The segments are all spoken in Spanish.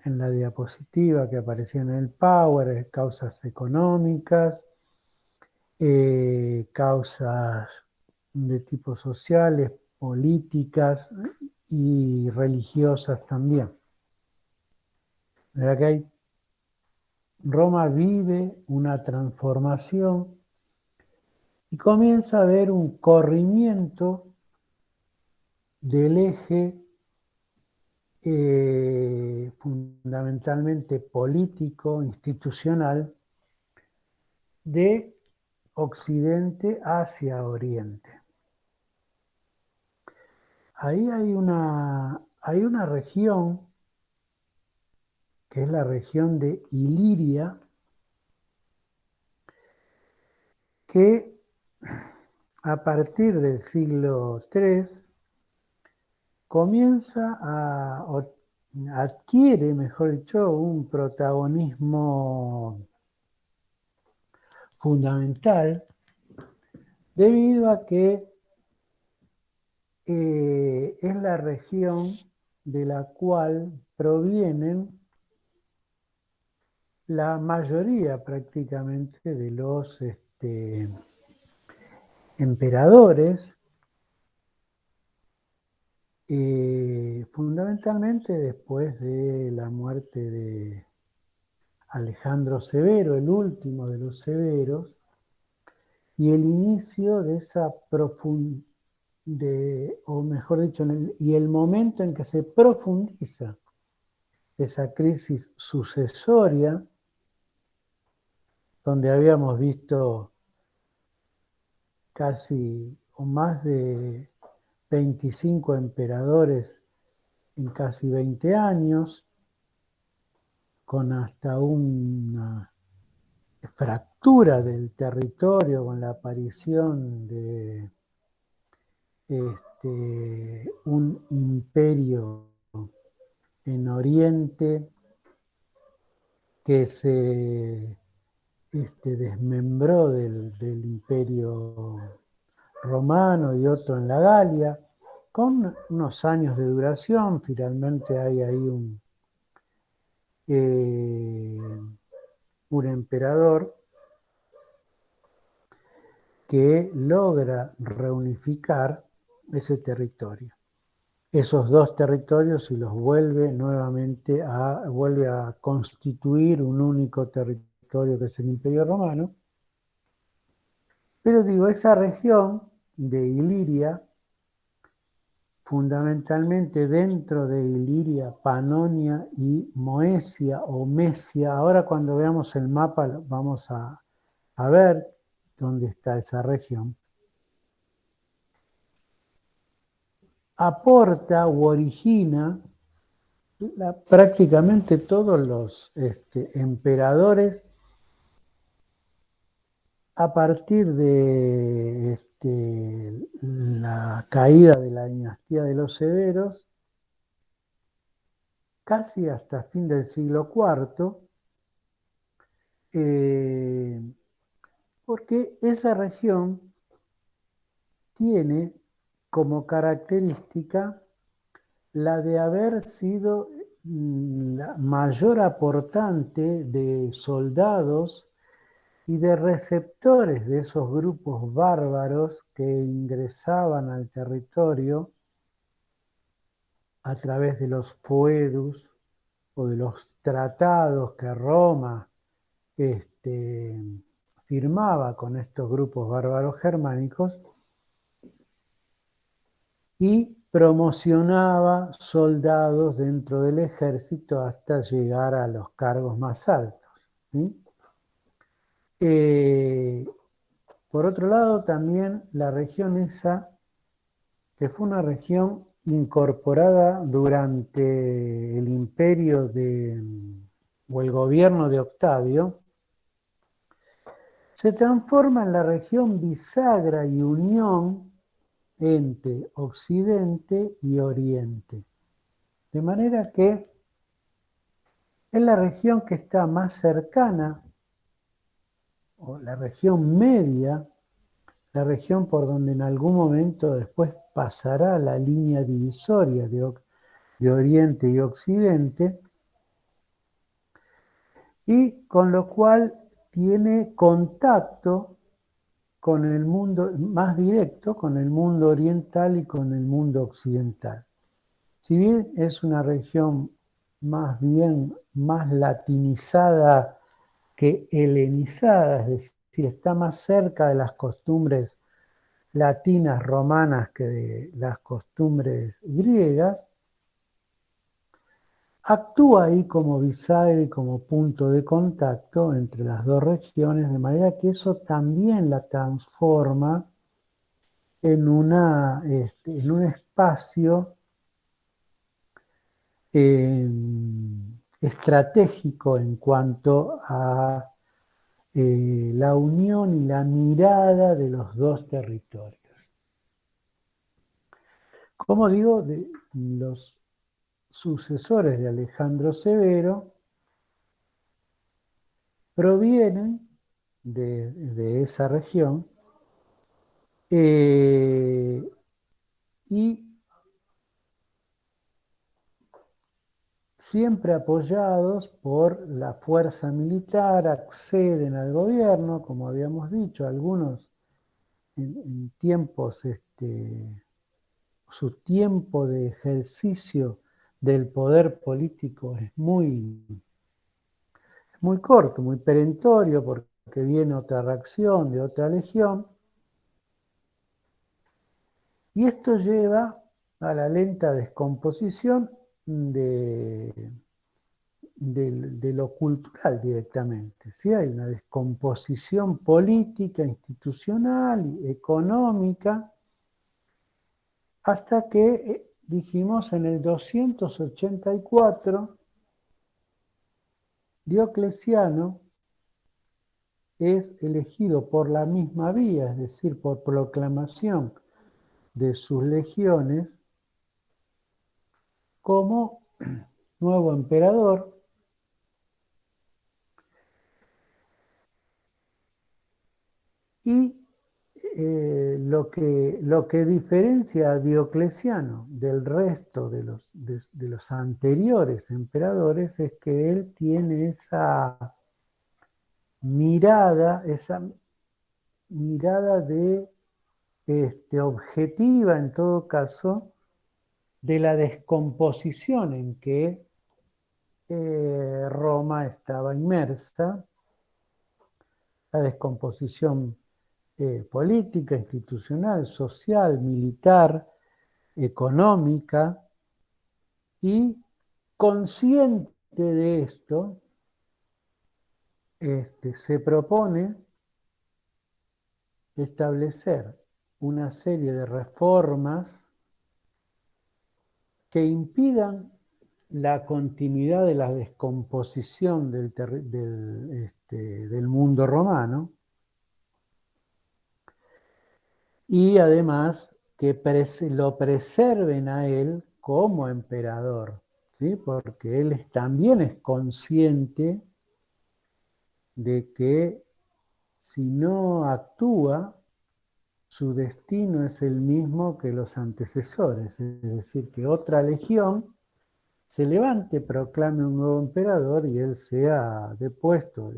en la diapositiva que aparecía en el Power, causas económicas, causas de tipo sociales, políticas y religiosas también. ¿Verdad que hay? Roma vive una transformación y comienza a haber un corrimiento del eje fundamentalmente político, institucional, de Occidente hacia Oriente. Ahí hay una región, que es la región de Iliria, que a partir del siglo III adquiere, mejor dicho, un protagonismo fundamental debido a que es la región de la cual provienen la mayoría prácticamente de los emperadores, fundamentalmente después de la muerte de Alejandro Severo, el último de los severos, y el inicio de esa o mejor dicho, y el momento en que se profundiza esa crisis sucesoria, donde habíamos visto casi o más de 25 emperadores en casi 20 años, con hasta una fractura del territorio, con la aparición de un imperio en Oriente que se desmembró del imperio romano y otro en la Galia, con unos años de duración. Finalmente hay ahí un emperador que logra reunificar ese territorio. Esos dos territorios y los vuelve a constituir un único territorio que es el Imperio Romano. Pero digo, esa región de Iliria, fundamentalmente dentro de Iliria, Panonia y Moesia o Mesia, ahora cuando veamos el mapa vamos a ver dónde está esa región, aporta u origina prácticamente todos los emperadores a partir de la caída de la dinastía de los Severos, casi hasta fin del siglo IV, porque esa región tiene como característica la de haber sido la mayor aportante de soldados y de receptores de esos grupos bárbaros que ingresaban al territorio a través de los foedus o de los tratados que Roma firmaba con estos grupos bárbaros germánicos, y promocionaba soldados dentro del ejército hasta llegar a los cargos más altos, ¿sí? Por otro lado, también la región esa, que fue una región incorporada durante el imperio o el gobierno de Octavio, se transforma en la región bisagra y unión entre Occidente y Oriente. De manera que es la región que está más cercana, o la región media, la región por donde en algún momento después pasará la línea divisoria de Oriente y Occidente, y con lo cual tiene contacto con el mundo más directo, con el mundo oriental y con el mundo occidental. Si bien es una región más bien más latinizada que helenizada, es decir, está más cerca de las costumbres latinas romanas que de las costumbres griegas, actúa ahí como bisagra y como punto de contacto entre las dos regiones, de manera que eso también la transforma en en un espacio estratégico en cuanto a la unión y la mirada de los dos territorios. Como digo, de los sucesores de Alejandro Severo provienen de esa región y siempre apoyados por la fuerza militar, acceden al gobierno, como habíamos dicho, algunos en tiempos, su tiempo de ejercicio del poder político es muy corto, muy perentorio, porque viene otra reacción de otra legión, y esto lleva a la lenta descomposición de lo cultural directamente. ¿Sí? Hay una descomposición política, institucional, económica, hasta que dijimos en el 284, Diocleciano es elegido por la misma vía, es decir, por proclamación de sus legiones, como nuevo emperador, y lo que diferencia a Diocleciano del resto de los anteriores emperadores es que él tiene esa mirada de objetiva en todo caso, de la descomposición en que Roma estaba inmersa, la descomposición política, institucional, social, militar, económica, y consciente de esto, se propone establecer una serie de reformas que impidan la continuidad de la descomposición del mundo romano, y además que lo preserven a él como emperador, ¿sí? Porque él también es consciente de que si no actúa, su destino es el mismo que los antecesores, es decir, que otra legión se levante, proclame un nuevo emperador y él sea depuesto,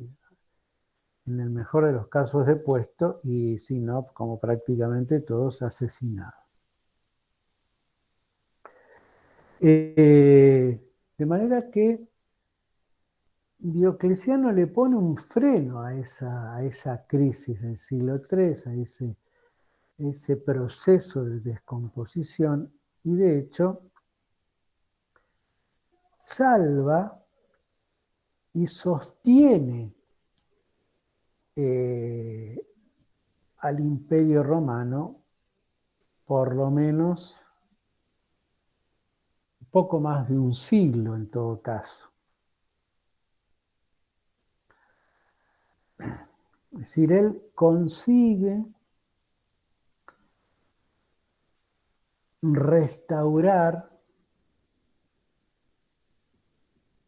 en el mejor de los casos depuesto, y si no, como prácticamente todos, asesinados. De manera que Diocleciano le pone un freno a esa crisis del siglo III, a ese proceso de descomposición, y de hecho salva y sostiene al Imperio Romano por lo menos poco más de un siglo en todo caso. Es decir, él consigue restaurar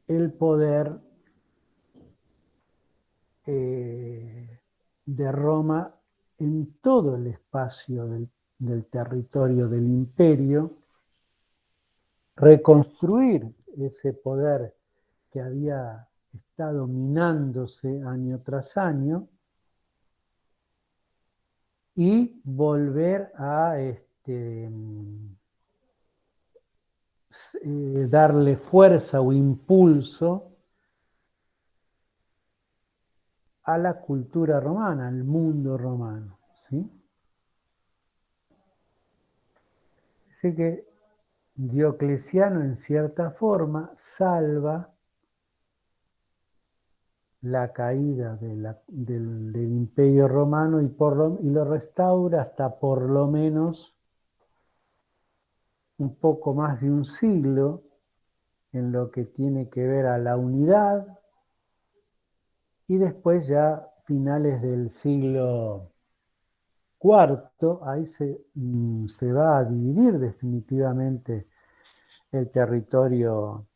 el poder de Roma en todo el espacio del territorio del imperio, reconstruir ese poder que había está dominándose año tras año, y volver a darle fuerza o impulso a la cultura romana, al mundo romano, ¿sí? Así que Diocleciano, en cierta forma, salva la caída del Imperio Romano y lo restaura hasta por lo menos un poco más de un siglo en lo que tiene que ver a la unidad, y después ya finales del siglo IV, ahí se va a dividir definitivamente el territorio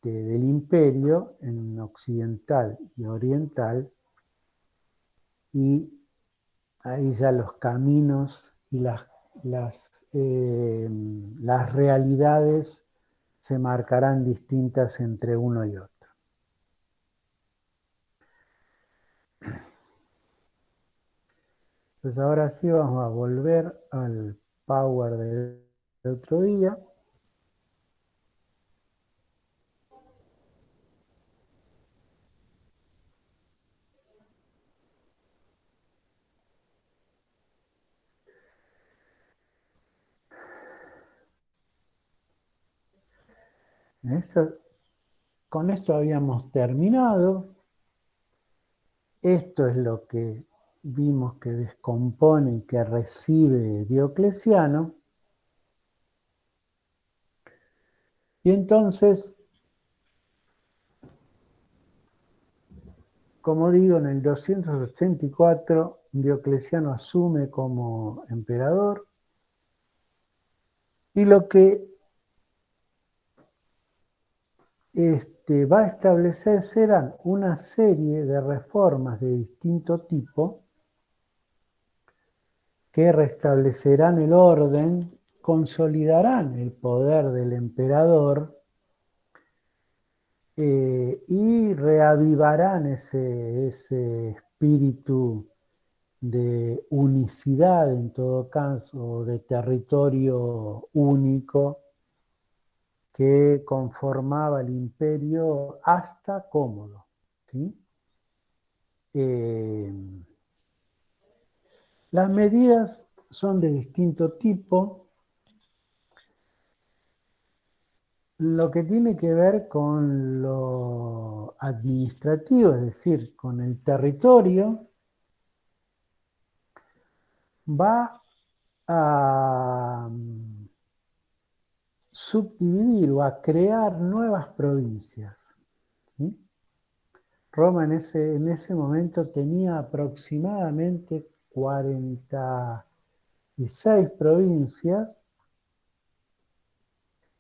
del imperio en occidental y oriental, y ahí ya los caminos y las realidades se marcarán distintas entre uno y otro. Pues ahora sí vamos a volver al Power del otro día. Con esto habíamos terminado. Esto es lo que vimos que descompone y que recibe Diocleciano. Y entonces, como digo, en el 284 Diocleciano asume como emperador, y lo que va a establecer serán una serie de reformas de distinto tipo que restablecerán el orden, consolidarán el poder del emperador, y reavivarán ese espíritu de unicidad, en todo caso, de territorio único que conformaba el imperio hasta Cómodo, ¿sí? Las medidas son de distinto tipo. Lo que tiene que ver con lo administrativo, es decir, con el territorio, va a subdividir o a crear nuevas provincias, ¿sí? Roma en ese momento tenía aproximadamente 46 provincias,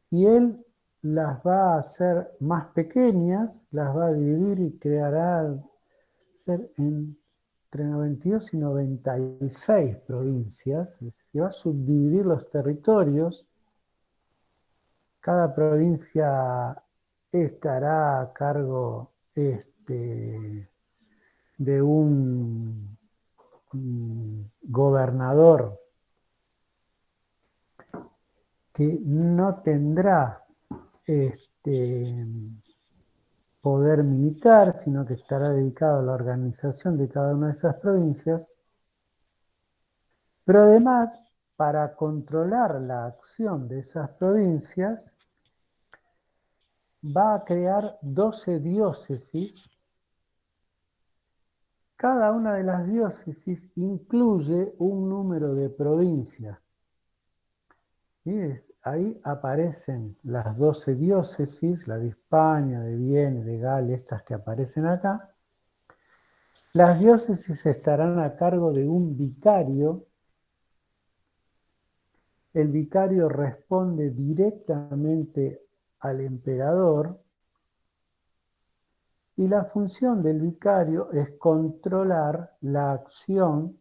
y él las va a hacer más pequeñas, las va a dividir y creará entre 92 y 96 provincias, es decir, que va a subdividir los territorios. Cada provincia estará a cargo de un gobernador que no tendrá poder militar, sino que estará dedicado a la organización de cada una de esas provincias. Pero además, para controlar la acción de esas provincias, va a crear 12 diócesis. Cada una de las diócesis incluye un número de provincias. Y ahí aparecen las 12 diócesis, la de Hispania, de Viena, de Galia, estas que aparecen acá. Las diócesis estarán a cargo de un vicario. El vicario responde directamente al emperador, y la función del vicario es controlar la acción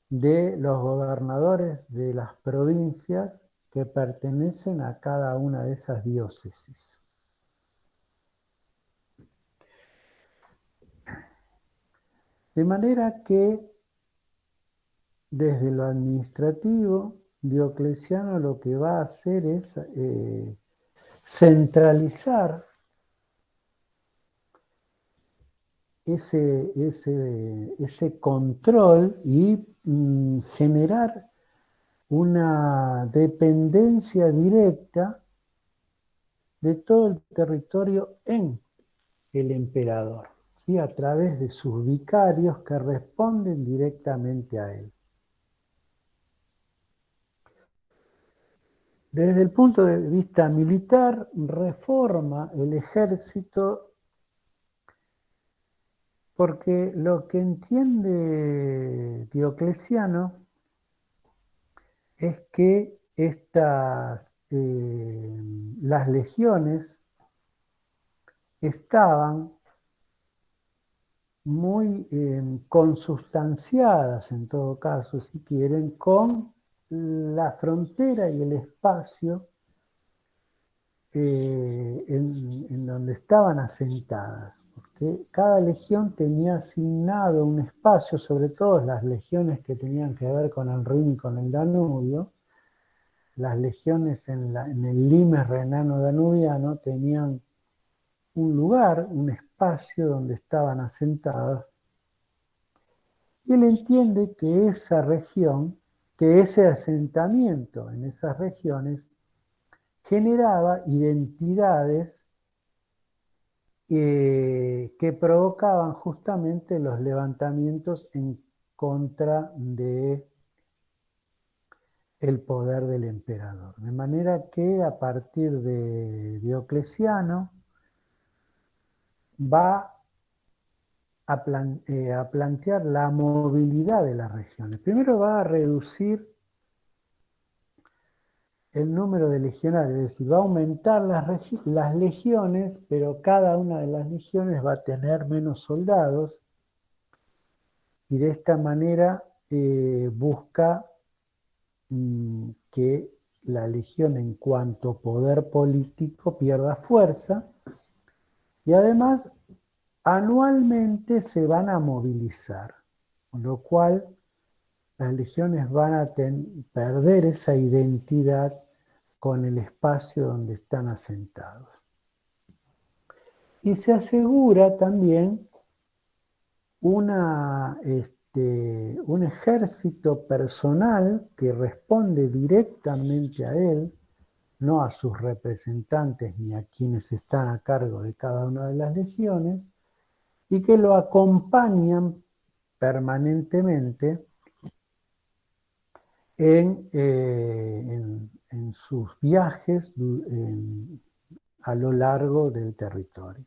de los gobernadores de las provincias que pertenecen a cada una de esas diócesis. De manera que desde lo administrativo, Diocleciano lo que va a hacer es centralizar ese control y generar una dependencia directa de todo el territorio en el emperador, ¿sí? A través de sus vicarios que responden directamente a él. Desde el punto de vista militar, reforma el ejército porque lo que entiende Diocleciano es que las legiones estaban muy consustanciadas, en todo caso, si quieren, con la frontera y el espacio en donde estaban asentadas, porque cada legión tenía asignado un espacio, sobre todo las legiones que tenían que ver con el Rin y con el Danubio. Las legiones en el limes renano-danubiano tenían un lugar, un espacio donde estaban asentadas, y él entiende que esa región, que ese asentamiento en esas regiones generaba identidades que provocaban justamente los levantamientos en contra de el poder del emperador. De manera que a partir de Diocleciano va a plantear la movilidad de las regiones. Primero va a reducir el número de legionarios, es decir, va a aumentar las legiones, pero cada una de las legiones va a tener menos soldados, y de esta manera busca que la legión en cuanto a poder político pierda fuerza, y además anualmente se van a movilizar, con lo cual las legiones van a perder esa identidad con el espacio donde están asentados. Y se asegura también un ejército personal que responde directamente a él, no a sus representantes ni a quienes están a cargo de cada una de las legiones, y que lo acompañan permanentemente en sus viajes a lo largo del territorio.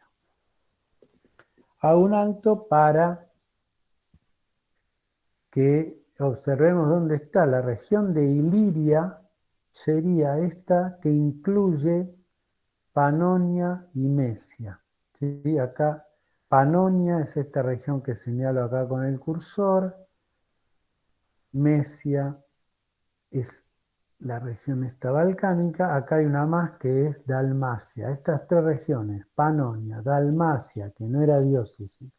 A un alto para que observemos dónde está la región de Iliria, sería esta que incluye Panonia y Mesia. ¿Sí? Acá Panonia es esta región que señalo acá con el cursor, Mesia es la región esta balcánica, acá hay una más que es Dalmacia. Estas tres regiones, Panonia, Dalmacia, que no era diócesis,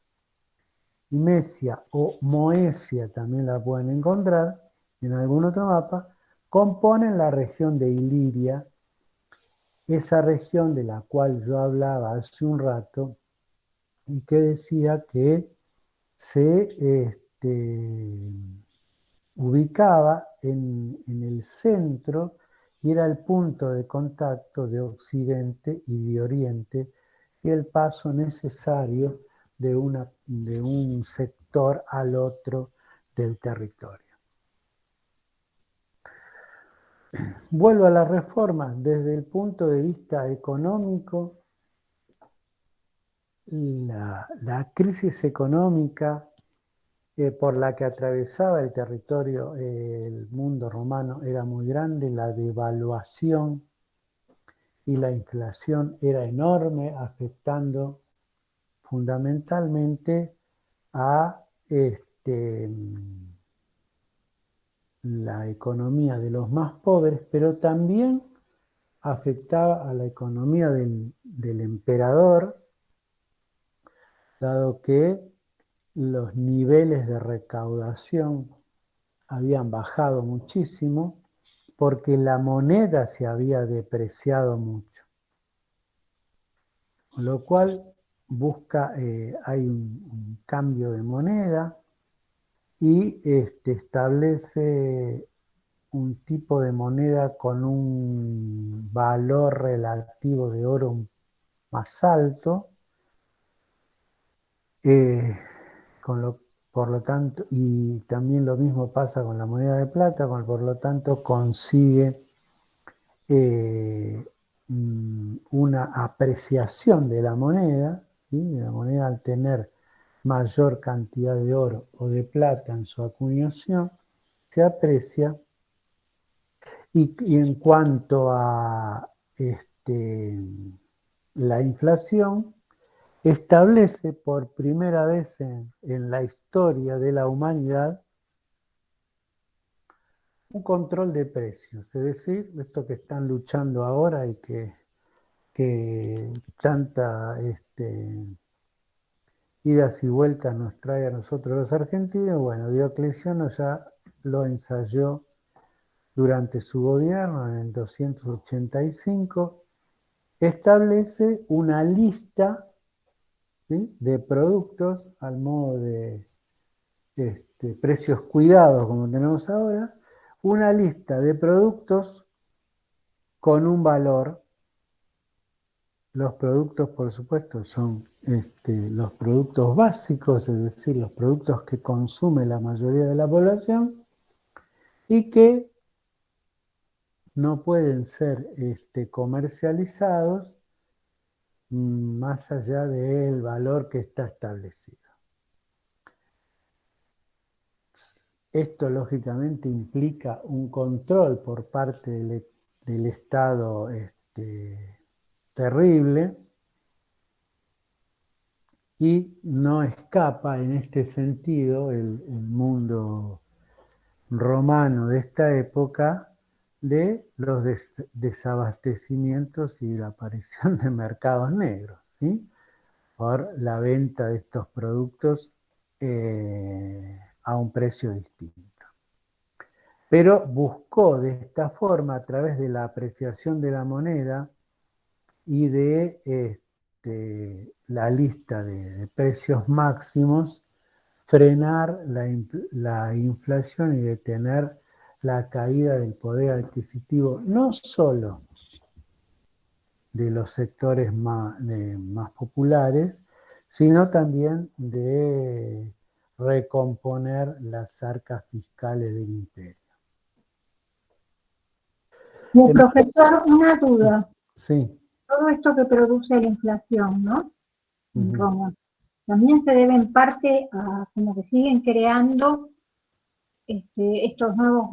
y Mesia o Moesia también la pueden encontrar en algún otro mapa, componen la región de Iliria, esa región de la cual yo hablaba hace un rato y que decía que se ubicaba en el centro y era el punto de contacto de Occidente y de Oriente, y el paso necesario de un sector al otro del territorio. Vuelvo a la reforma. Desde el punto de vista económico, la crisis económica por la que atravesaba el territorio, el mundo romano, era muy grande, la devaluación y la inflación era enorme, afectando fundamentalmente a la economía de los más pobres, pero también afectaba a la economía del emperador, dado que los niveles de recaudación habían bajado muchísimo porque la moneda se había depreciado mucho. Con lo cual hay un cambio de moneda y establece un tipo de moneda con un valor relativo de oro más alto, por lo tanto, y también lo mismo pasa con la moneda de plata, por lo tanto consigue una apreciación de la moneda, ¿sí? La moneda al tener mayor cantidad de oro o de plata en su acuñación, se aprecia. Y en cuanto a la inflación, establece por primera vez en la historia de la humanidad un control de precios, es decir, esto que están luchando ahora y que tanta idas y vueltas nos trae a nosotros los argentinos. Bueno, Diocleciano ya lo ensayó durante su gobierno en el 285, establece una lista, ¿sí?, de productos al modo de precios cuidados como tenemos ahora, una lista de productos con un valor. Los productos, por supuesto, son los productos básicos, es decir, los productos que consume la mayoría de la población y que no pueden ser comercializados más allá del valor que está establecido. Esto lógicamente implica un control por parte del Estado terrible, y no escapa en este sentido el mundo romano de esta época de los desabastecimientos y la aparición de mercados negros, ¿sí?, por la venta de estos productos a un precio distinto. Pero buscó de esta forma, a través de la apreciación de la moneda y de la lista de precios máximos, frenar la inflación y detener la caída del poder adquisitivo, no solo de los sectores más populares, sino también de recomponer las arcas fiscales del imperio. Profesor, una duda. Sí. Todo esto que produce la inflación, ¿no?, en Roma, también se debe en parte a como que siguen creando estos nuevos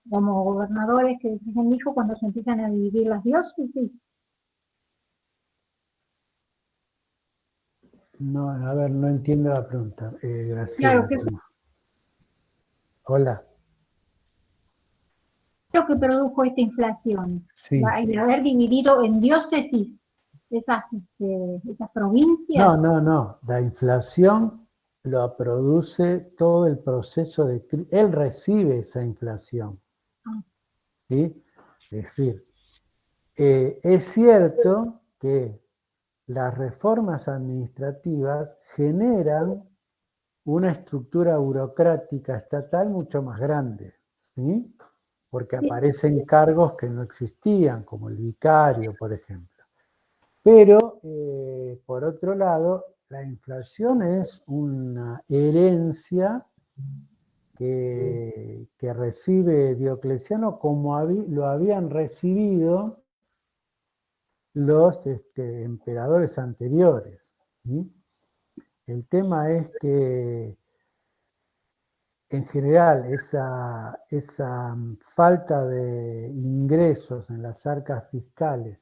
como gobernadores que Virgen dijo cuando se empiezan a dividir las diócesis. No, a ver, no entiendo la pregunta. Graciela. Claro, que Hola. lo que produjo esta inflación, Sí. el haber dividido en diócesis esas provincias. No. La inflación lo produce todo el proceso de... Él recibe esa inflación. ¿Sí? Es decir, es cierto que las reformas administrativas generan una estructura burocrática estatal mucho más grande, ¿sí?, porque Sí. aparecen cargos que no existían, como el vicario, por ejemplo. Pero, por otro lado, la inflación es una herencia que recibe Diocleciano como lo habían recibido los emperadores anteriores, ¿sí? El tema es que, en general, esa falta de ingresos en las arcas fiscales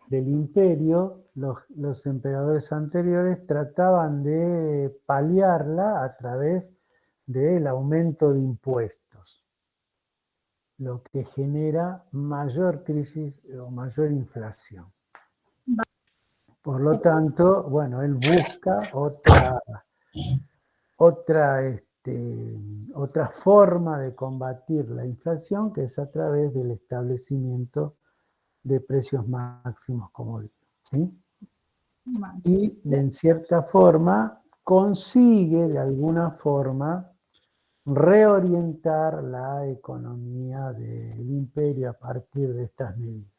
del imperio, los emperadores anteriores trataban de paliarla a través del aumento de impuestos, lo que genera mayor crisis o mayor inflación. Por lo tanto, bueno, él busca otra forma de combatir la inflación, que es a través del establecimiento de precios máximos, como digo, ¿sí? Bueno, Y en cierta forma consigue de alguna forma reorientar la economía del imperio a partir de estas medidas.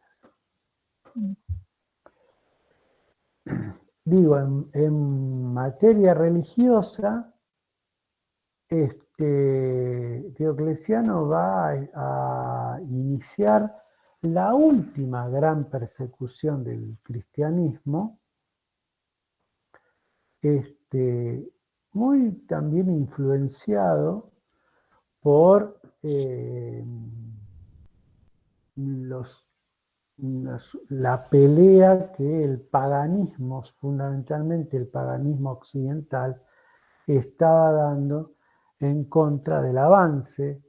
Digo, en materia religiosa, Diocleciano va a iniciar la última gran persecución del cristianismo, muy también influenciado por la pelea que el paganismo, fundamentalmente el paganismo occidental, estaba dando en contra del avance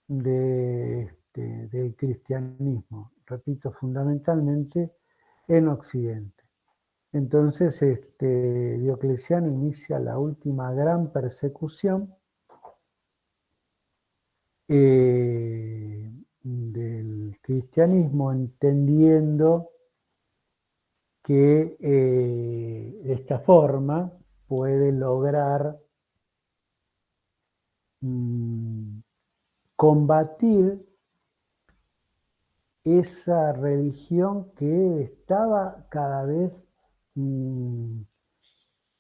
del cristianismo, repito, fundamentalmente en Occidente. Entonces, Diocleciano inicia la última gran persecución del cristianismo, entendiendo que de esta forma puede lograr combatir esa religión que estaba cada vez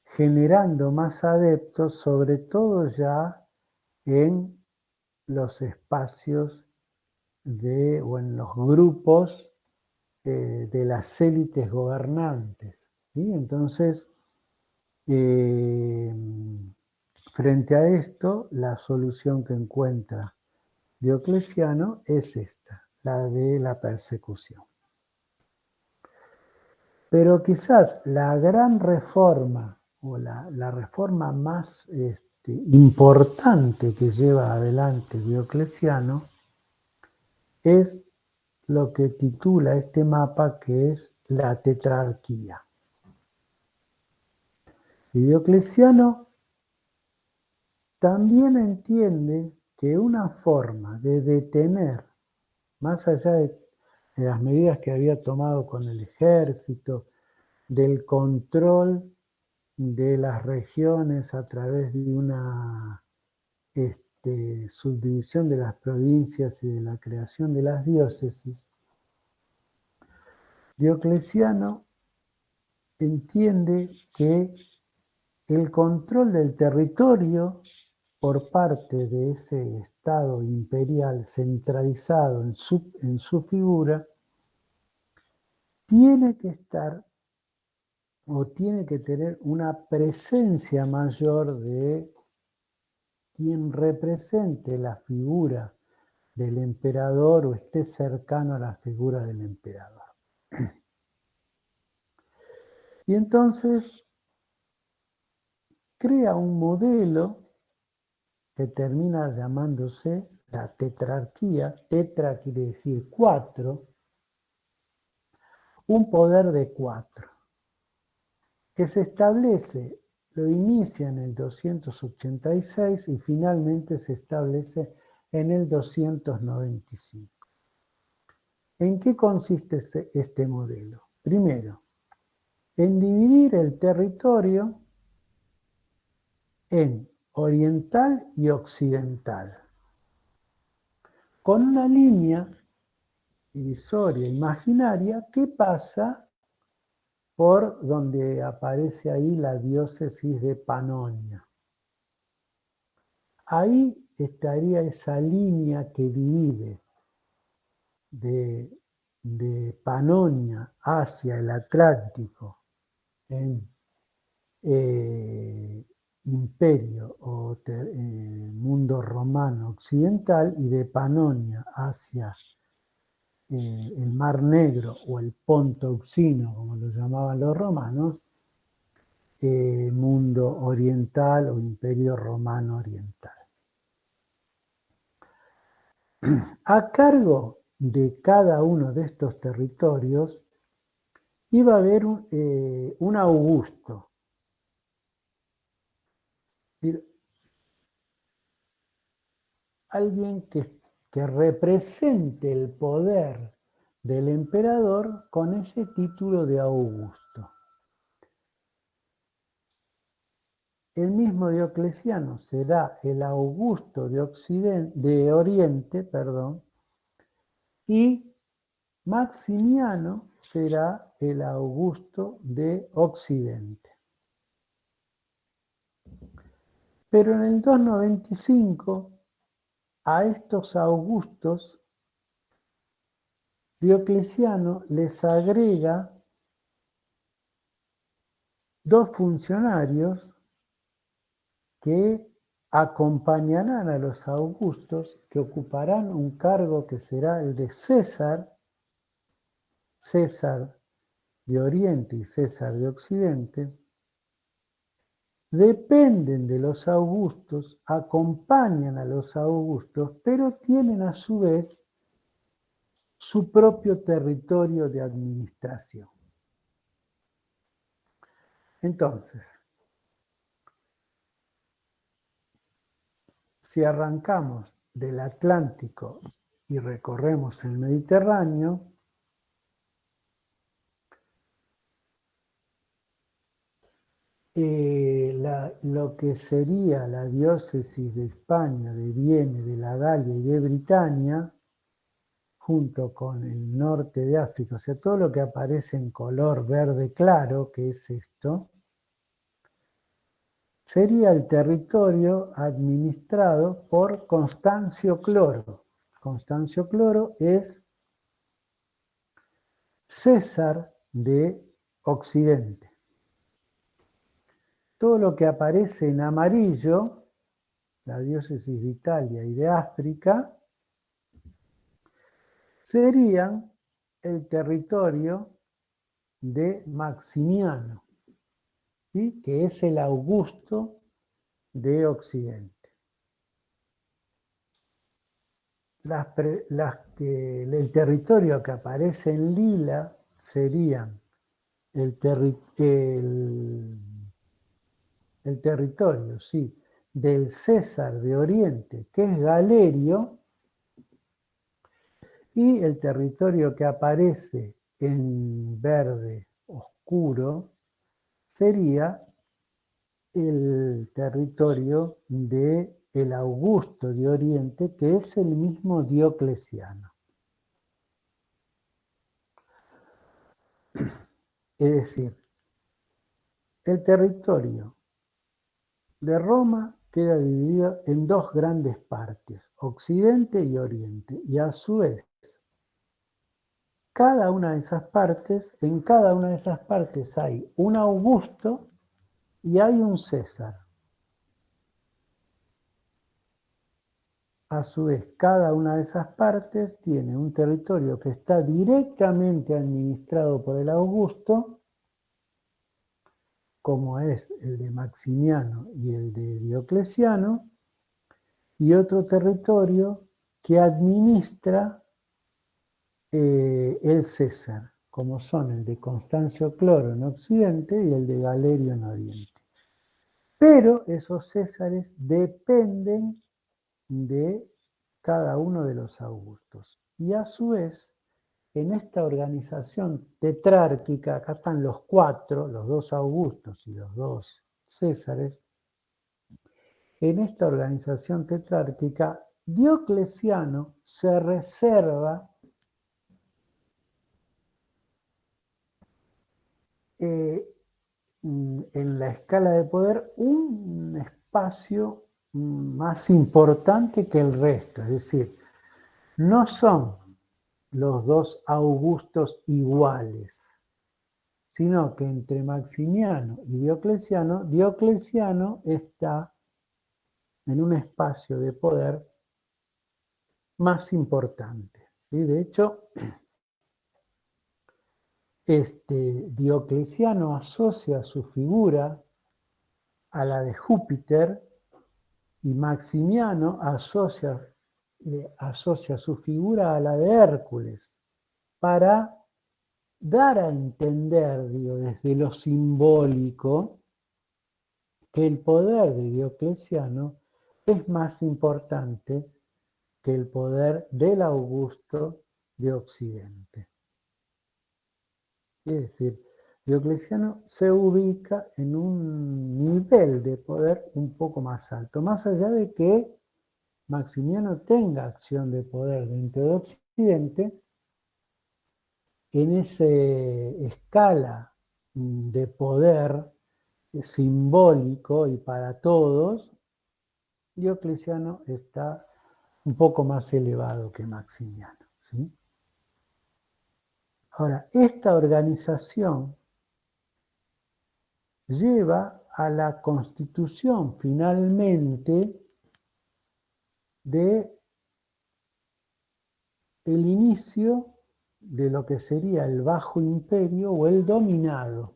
generando más adeptos, sobre todo ya en los espacios o en los grupos de las élites gobernantes, ¿sí? Entonces, frente a esto, la solución que encuentra Diocleciano es esta, la de la persecución. Pero quizás la gran reforma o la reforma más importante que lleva adelante Diocleciano es lo que titula este mapa, que es la tetrarquía. Y Diocleciano también entiende que una forma de detener, más allá de las medidas que había tomado con el ejército, del control de las regiones a través de una subdivisión de las provincias y de la creación de las diócesis, Diocleciano entiende que el control del territorio por parte de ese Estado imperial centralizado en su figura tiene que estar o tiene que tener una presencia mayor de quien represente la figura del emperador o esté cercano a la figura del emperador. Y entonces crea un modelo que termina llamándose la tetrarquía. Tetra quiere decir 4, un poder de 4, que se establece, lo inicia en el 286 y finalmente se establece en el 295. ¿En qué consiste este modelo? Primero, en dividir el territorio en oriental y occidental, con una línea divisoria imaginaria que pasa por donde aparece ahí la diócesis de Panonia. Ahí estaría esa línea que divide de Panonia hacia el Atlántico en imperio o mundo romano occidental, y de Panonia hacia el Mar Negro o el Ponto Euxino, como lo llamaban los romanos, mundo oriental o imperio romano oriental. A cargo de cada uno de estos territorios iba a haber un Augusto. alguien que represente el poder del emperador con ese título de Augusto. El mismo Diocleciano será el Augusto de Oriente, y Maximiano será el Augusto de Occidente. Pero en el 295, a estos Augustos, Diocleciano les agrega dos funcionarios que acompañarán a los Augustos, que ocuparán un cargo que será el de César de Oriente y César de Occidente, dependen de los Augustos, acompañan a los Augustos, pero tienen a su vez su propio territorio de administración. Entonces, si arrancamos del Atlántico y recorremos el Mediterráneo, lo que sería la diócesis de España, de Vienne, de la Galia y de Britania, junto con el norte de África, o sea, todo lo que aparece en color verde claro, que es esto, sería el territorio administrado por Constancio Cloro. Constancio Cloro es César de Occidente. Todo lo que aparece en amarillo, la diócesis de Italia y de África, serían el territorio de Maximiano, ¿sí? Que es el Augusto de Occidente. El territorio que aparece en lila serían el territorio, sí, del César de Oriente, que es Galerio, y el territorio que aparece en verde oscuro sería el territorio de el Augusto de Oriente, que es el mismo Diocleciano. Es decir, el territorio de Roma queda dividido en dos grandes partes, Occidente y Oriente, y a su vez, en cada una de esas partes hay un Augusto y hay un César. A su vez, cada una de esas partes tiene un territorio que está directamente administrado por el Augusto, como es el de Maximiano y el de Diocleciano, y otro territorio que administra el César, como son el de Constancio Cloro en Occidente y el de Galerio en Oriente. Pero esos Césares dependen de cada uno de los Augustos. Y a su vez, en esta organización tetrárquica, acá están los cuatro, los dos Augustos y los dos Césares, en esta organización tetrárquica, Diocleciano se reserva en la escala de poder un espacio más importante que el resto, es decir, no son los dos Augustos iguales, sino que entre Maximiano y Diocleciano, Diocleciano está en un espacio de poder más importante, ¿sí? De hecho, Diocleciano asocia su figura a la de Júpiter y Maximiano asocia su figura a la de Hércules para dar a entender, digo, desde lo simbólico, que el poder de Diocleciano es más importante que el poder del Augusto de Occidente. Es decir, Diocleciano se ubica en un nivel de poder un poco más alto, más allá de que Maximiano tenga acción de poder dentro de Occidente. En esa escala de poder simbólico y para todos, Diocleciano está un poco más elevado que Maximiano, ¿sí? Ahora, esta organización lleva a la constitución finalmente de el inicio de lo que sería el Bajo Imperio o el dominado.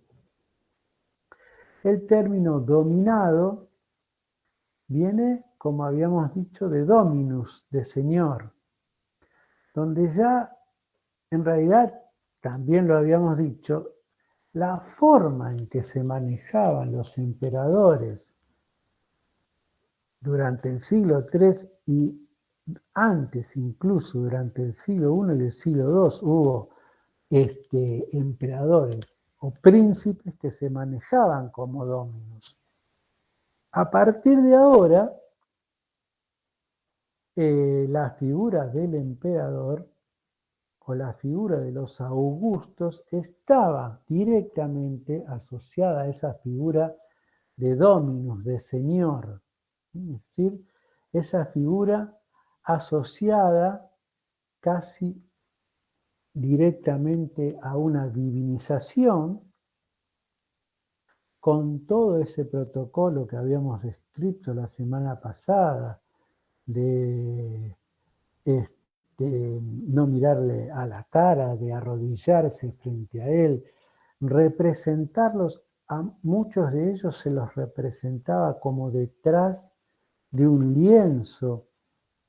El término dominado viene, como habíamos dicho, de dominus, de señor, donde ya en realidad, también lo habíamos dicho, la forma en que se manejaban los emperadores durante el siglo III y antes, incluso durante el siglo I y el siglo II, hubo emperadores o príncipes que se manejaban como dominus. A partir de ahora, la figura del emperador o la figura de los augustos estaba directamente asociada a esa figura de dominus, de señor. Es decir, esa figura asociada casi directamente a una divinización, con todo ese protocolo que habíamos descrito la semana pasada de no mirarle a la cara, de arrodillarse frente a él, representarlos, a muchos de ellos se los representaba como detrás de un lienzo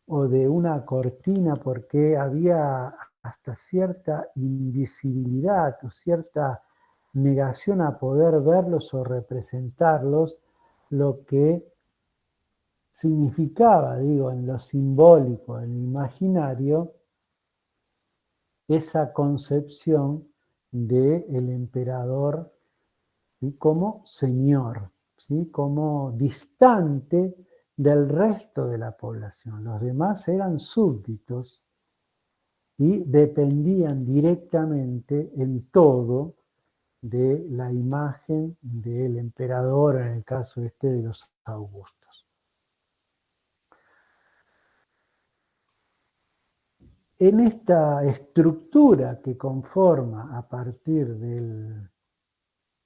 o de una cortina, porque había hasta cierta invisibilidad o cierta negación a poder verlos o representarlos, lo que significaba, digo, en lo simbólico, en lo imaginario, esa concepción del emperador, ¿sí?, como señor, ¿sí?, como distante del resto de la población. Los demás eran súbditos y dependían directamente en todo de la imagen del emperador, en el caso de los Augustos. En esta estructura que conforma a partir del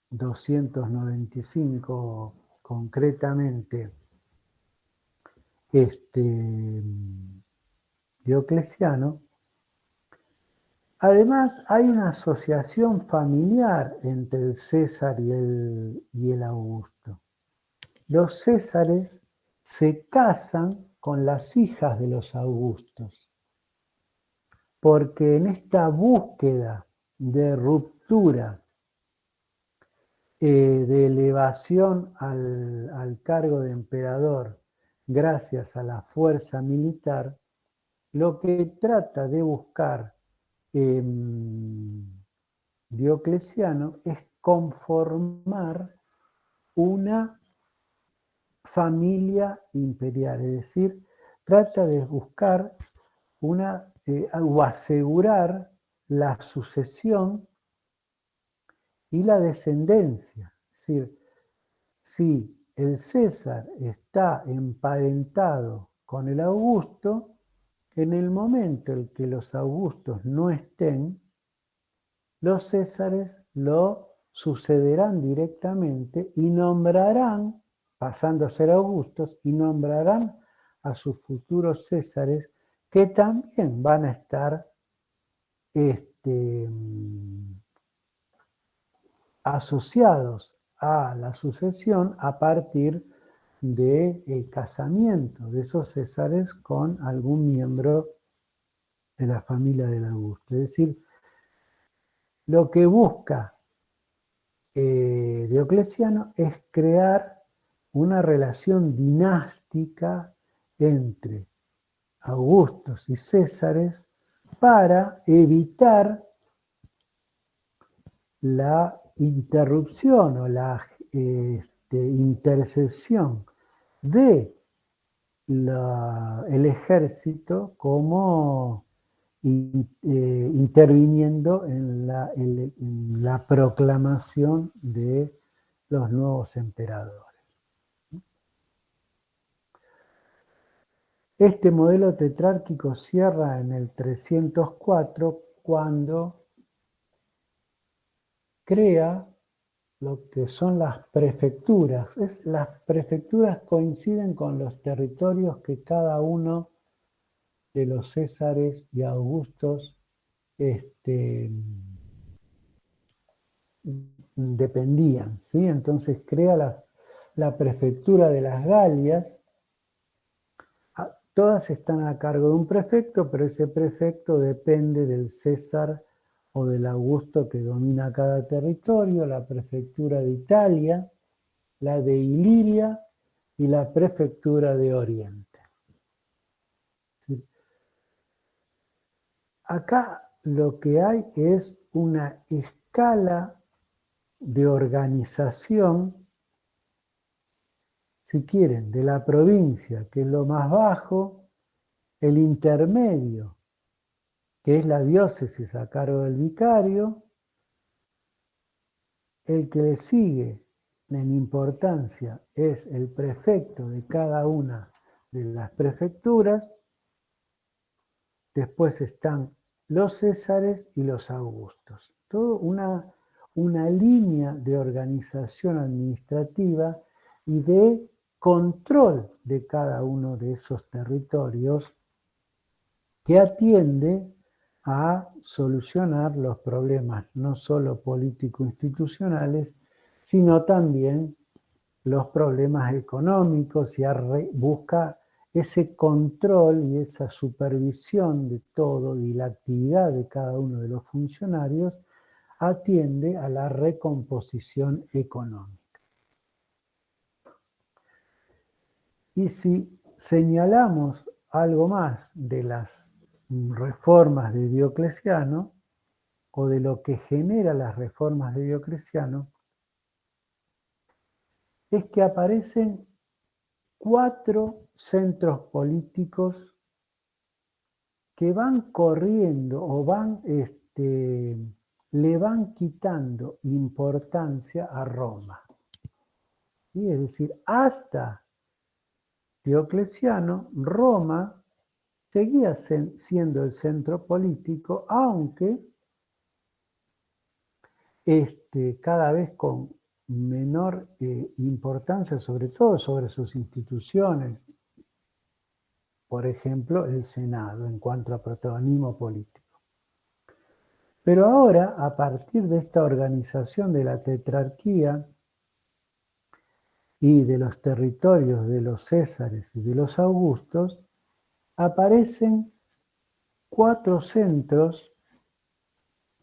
295 concretamente Diocleciano, además hay una asociación familiar entre el César y el Augusto. Los Césares se casan con las hijas de los Augustos, porque en esta búsqueda de ruptura, de elevación al cargo de emperador gracias a la fuerza militar, lo que trata de buscar Diocleciano es conformar una familia imperial, es decir, trata de buscar o asegurar la sucesión y la descendencia. Es decir, si el César está emparentado con el Augusto, en el momento en que los Augustos no estén, los Césares lo sucederán directamente y nombrarán, pasando a ser Augustos, y nombrarán a sus futuros Césares, que también van a estar asociados a la sucesión a partir del casamiento de esos Césares con algún miembro de la familia del Augusto. Es decir, lo que busca Diocleciano es crear una relación dinástica entre Augustos y Césares para evitar la interrupción o la intercesión de el ejército como interviniendo en la proclamación de los nuevos emperadores. Este modelo tetrárquico cierra en el 304 cuando crea lo que son las prefecturas. Las prefecturas coinciden con los territorios que cada uno de los Césares y Augustos dependían, ¿sí? Entonces crea la prefectura de las Galias. Todas están a cargo de un prefecto, pero ese prefecto depende del César o del Augusto que domina cada territorio, la prefectura de Italia, la de Iliria y la prefectura de Oriente. ¿Sí? Acá lo que hay es una escala de organización, si quieren, de la provincia, que es lo más bajo, el intermedio, que es la diócesis a cargo del vicario, el que le sigue en importancia es el prefecto de cada una de las prefecturas, después están los Césares y los Augustos. Todo una línea de organización administrativa y de control de cada uno de esos territorios que atiende a solucionar los problemas no solo político-institucionales, sino también los problemas económicos y busca ese control y esa supervisión de todo y la actividad de cada uno de los funcionarios atiende a la recomposición económica. Y si señalamos algo más de las reformas de Diocleciano, o de lo que genera las reformas de Diocleciano, es que aparecen 4 centros políticos que van corriendo o le van quitando importancia a Roma. ¿Sí? Es decir, hasta Diocleciano, Roma seguía siendo el centro político, aunque cada vez con menor importancia, sobre todo sobre sus instituciones, por ejemplo, el Senado, en cuanto a protagonismo político. Pero ahora, a partir de esta organización de la tetrarquía y de los territorios de los Césares y de los Augustos, aparecen 4 centros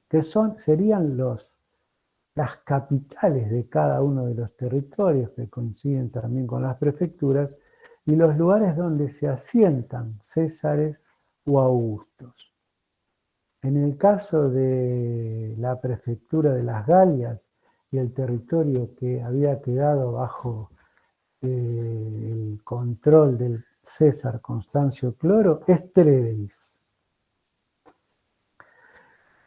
que serían las capitales de cada uno de los territorios, que coinciden también con las prefecturas, y los lugares donde se asientan Césares o Augustos. En el caso de la prefectura de las Galias y el territorio que había quedado bajo el control del César Constancio Cloro, es Trébedis.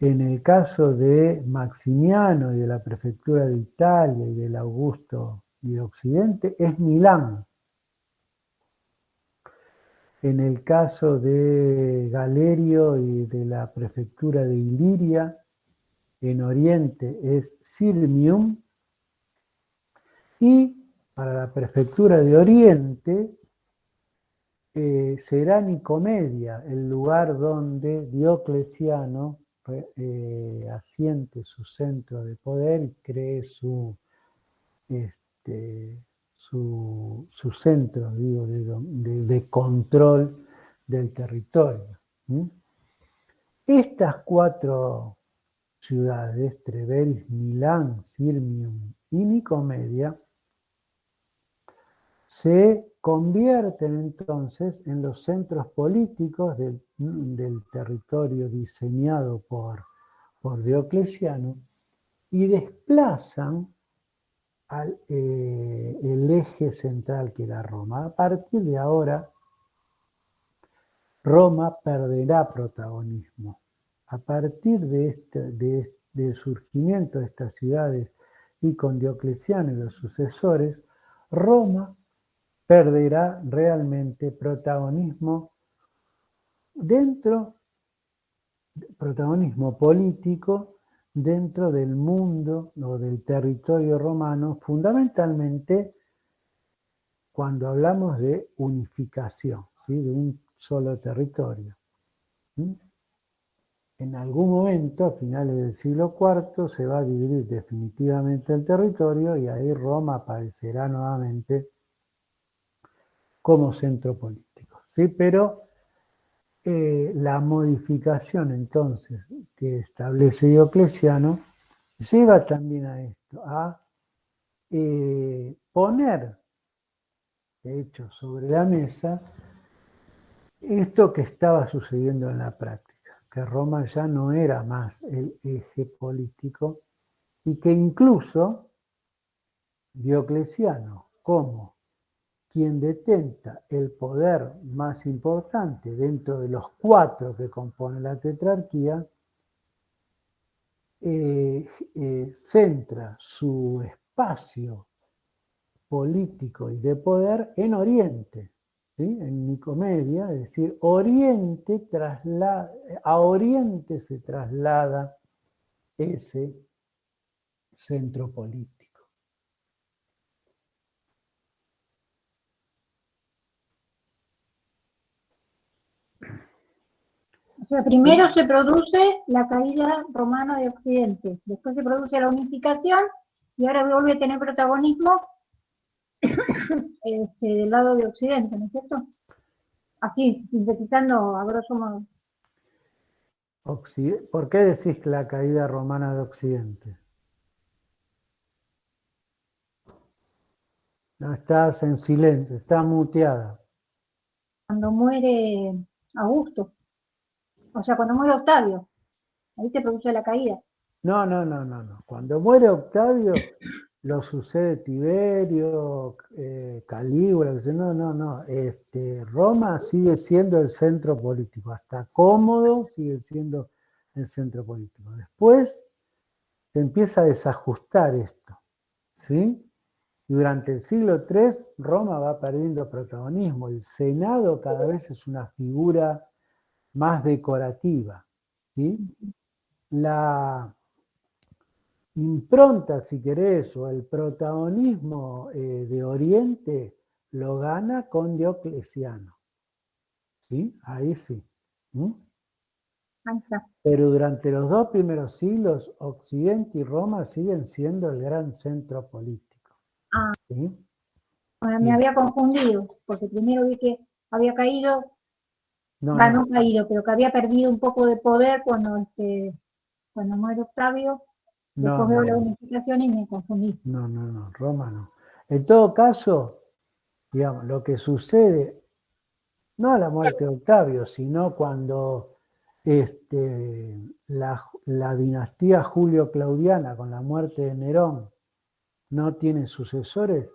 En el caso de Maximiano y de la prefectura de Italia y del Augusto y de Occidente, es Milán. En el caso de Galerio y de la prefectura de Iliria, en Oriente es Sirmium. Y para la prefectura de Oriente será Nicomedia, el lugar donde Diocleciano asiente su centro de poder y cree su centro, digo, de control del territorio. Estas 4 ciudades, Treveris, Milán, Sirmium y Nicomedia, se convierten entonces en los centros políticos del territorio diseñado por Diocleciano y desplazan el eje central que era Roma. A partir de ahora, Roma perderá protagonismo. A partir del surgimiento de estas ciudades y con Diocleciano y los sucesores, Roma perderá realmente protagonismo político dentro del mundo o del territorio romano, fundamentalmente cuando hablamos de unificación, ¿sí? De un solo territorio. ¿Sí? En algún momento, a finales del siglo IV, se va a dividir definitivamente el territorio y ahí Roma aparecerá nuevamente como centro político. ¿Sí? Pero la modificación entonces que establece Diocleciano lleva también a esto, a poner, de hecho, sobre la mesa esto que estaba sucediendo en la práctica, que Roma ya no era más el eje político y que incluso Diocleciano, como quien detenta el poder más importante dentro de los 4 que componen la tetrarquía, centra su espacio político y de poder en Oriente, ¿sí? En Nicomedia, es decir, a Oriente se traslada ese centro político. O sea, primero se produce la caída romana de Occidente, después se produce la unificación y ahora vuelve a tener protagonismo del lado de Occidente, ¿no es cierto? Así, sintetizando a grosso modo. ¿Por qué decís la caída romana de Occidente? No, estás en silencio, estás muteada. Cuando muere Augusto, o sea, cuando muere Octavio, ahí se produce la caída. No. Cuando muere Octavio, lo sucede Tiberio, Calígula, no. Roma sigue siendo el centro político, hasta Cómodo sigue siendo el centro político. Después se empieza a desajustar esto, ¿sí? Y durante el siglo III, Roma va perdiendo protagonismo. El Senado cada vez es una figura más decorativa, ¿sí? La impronta, si querés, o el protagonismo de Oriente lo gana con Diocleciano. ¿Sí? Ahí sí. ¿Mm? Ahí está. Pero durante los 2 primeros siglos, Occidente y Roma siguen siendo el gran centro político. Ah, ¿Sí? bueno, me Bien. había confundido, porque primero vi que había caído, No, no caído, pero que había perdido un poco de poder cuando muere Octavio. Después veo la unificación y me confundí. No, Roma no. En todo caso, digamos, lo que sucede, no a la muerte de Octavio, sino cuando la dinastía Julio-Claudiana, con la muerte de Nerón, no tiene sucesores,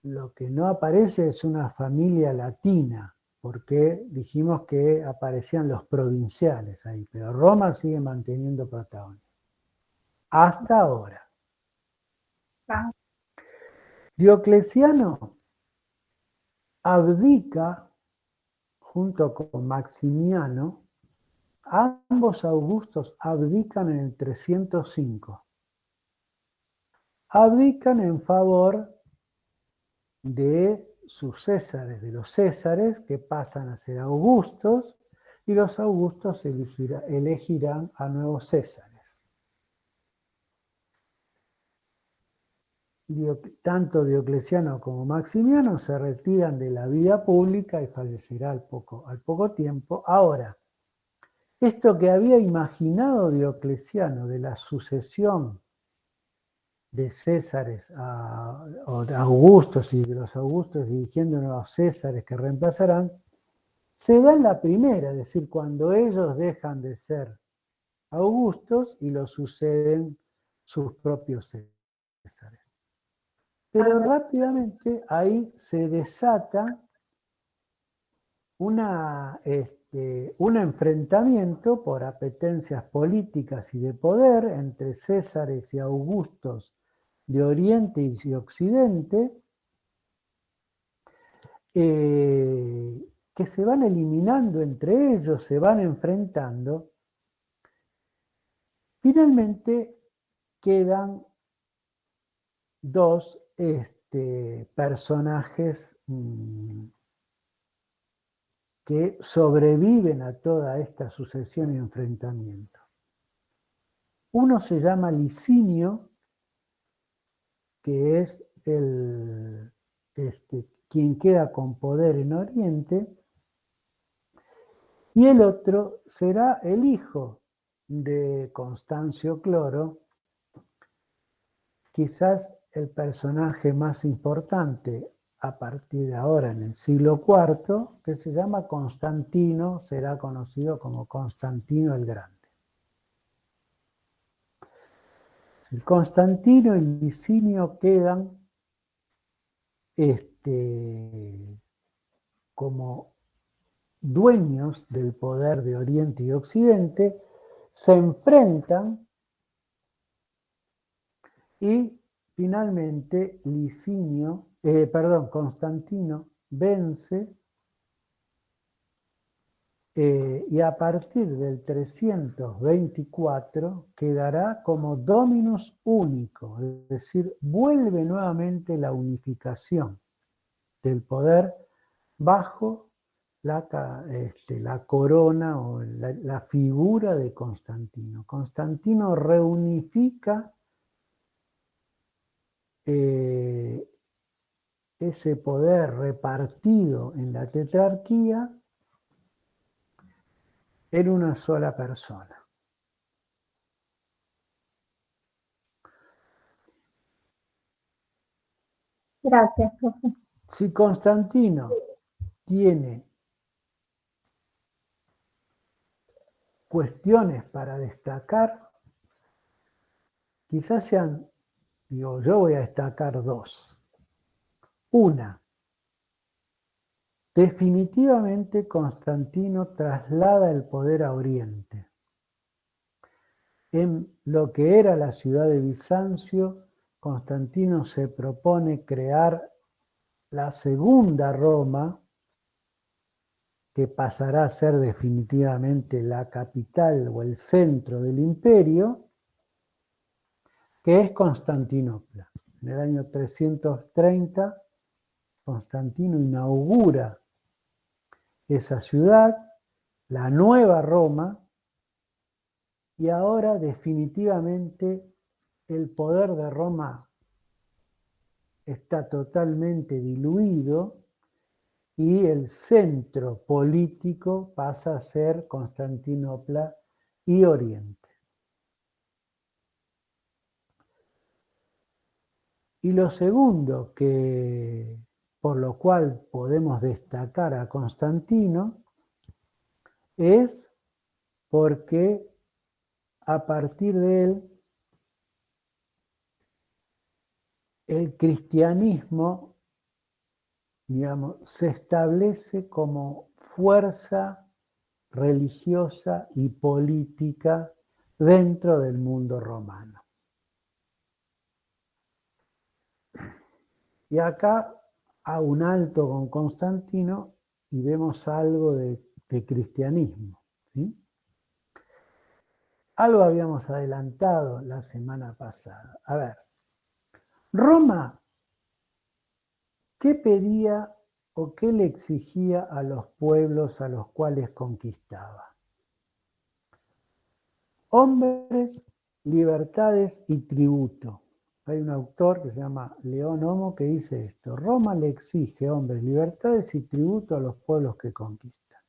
lo que no aparece es una familia latina, porque dijimos que aparecían los provinciales ahí, pero Roma sigue manteniendo protagonismo. Hasta ahora. Ah, Diocleciano abdica, junto con Maximiano, ambos Augustos abdican en el 305. Abdican en favor de sus césares, de los césares, que pasan a ser augustos, y los augustos elegirán a nuevos césares. Tanto Diocleciano como Maximiano se retiran de la vida pública y fallecerá al poco tiempo. Ahora, esto que había imaginado Diocleciano de la sucesión de Césares o de Augustos y de los Augustos dirigiéndonos a los Césares que reemplazarán, se da en la primera, es decir, cuando ellos dejan de ser Augustos y los suceden sus propios Césares. Pero rápidamente ahí se desata un enfrentamiento por apetencias políticas y de poder entre Césares y Augustos de Oriente y Occidente, que se van eliminando entre ellos, se van enfrentando. Finalmente quedan dos personajes que sobreviven a toda esta sucesión y enfrentamiento. Uno se llama Licinio, que es quien queda con poder en Oriente, y el otro será el hijo de Constancio Cloro, quizás el personaje más importante a partir de ahora en el siglo IV, que se llama Constantino, será conocido como Constantino el Grande. El Constantino y Licinio quedan como dueños del poder de Oriente y Occidente, se enfrentan y finalmente Constantino vence y a partir del 324 quedará como dominus único, es decir, vuelve nuevamente la unificación del poder bajo la corona o la figura de Constantino. Constantino reunifica ese poder repartido en la tetrarquía en una sola persona. Gracias, profe. Si Constantino tiene cuestiones para destacar, quizás sean, yo voy a destacar dos. Una, definitivamente Constantino traslada el poder a Oriente. En lo que era la ciudad de Bizancio, Constantino se propone crear la segunda Roma, que pasará a ser definitivamente la capital o el centro del imperio, que es Constantinopla. En el año 330, Constantino inaugura esa ciudad, la nueva Roma, y ahora definitivamente el poder de Roma está totalmente diluido y el centro político pasa a ser Constantinopla y Oriente. Y lo segundo por lo cual podemos destacar a Constantino es porque a partir de él el cristianismo, digamos, se establece como fuerza religiosa y política dentro del mundo romano. Y acá hago un alto con Constantino y vemos algo de cristianismo, ¿sí? Algo habíamos adelantado la semana pasada. A ver, Roma, ¿qué pedía o qué le exigía a los pueblos a los cuales conquistaba? Hombres, libertades y tributo. Hay un autor que se llama León Homo que dice esto: Roma le exige hombres, libertades y tributo a los pueblos que conquista.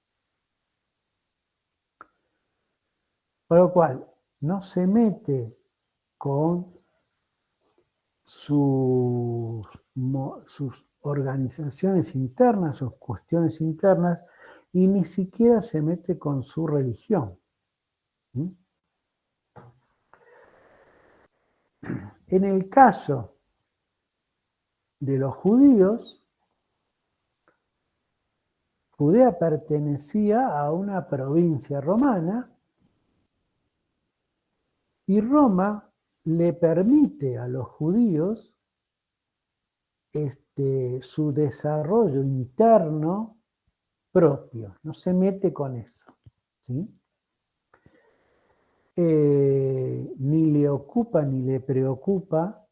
Por lo cual, no se mete con sus organizaciones internas, sus cuestiones internas, y ni siquiera se mete con su religión. ¿Mm? En el caso de los judíos, Judea pertenecía a una provincia romana y Roma le permite a los judíos su desarrollo interno propio, no se mete con eso, ¿sí? Ni le ocupa ni le preocupa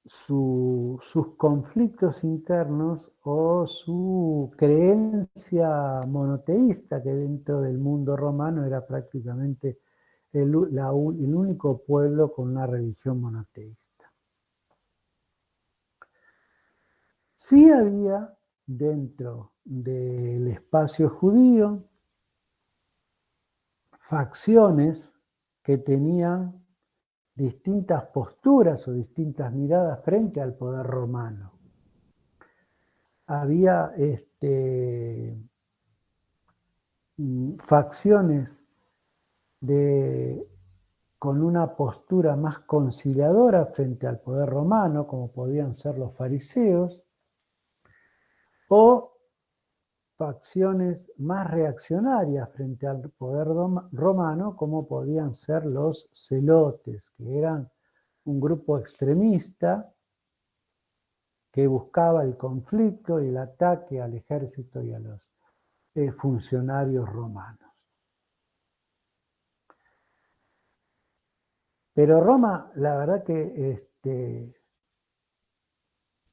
sus conflictos internos o su creencia monoteísta, que dentro del mundo romano era prácticamente el único pueblo con una religión monoteísta. Sí había dentro del espacio judío facciones que tenían distintas posturas o distintas miradas frente al poder romano. Había facciones con una postura más conciliadora frente al poder romano, como podían ser los fariseos, o facciones más reaccionarias frente al poder romano, como podían ser los celotes, que eran un grupo extremista que buscaba el conflicto y el ataque al ejército y a los funcionarios romanos. Pero Roma, la verdad que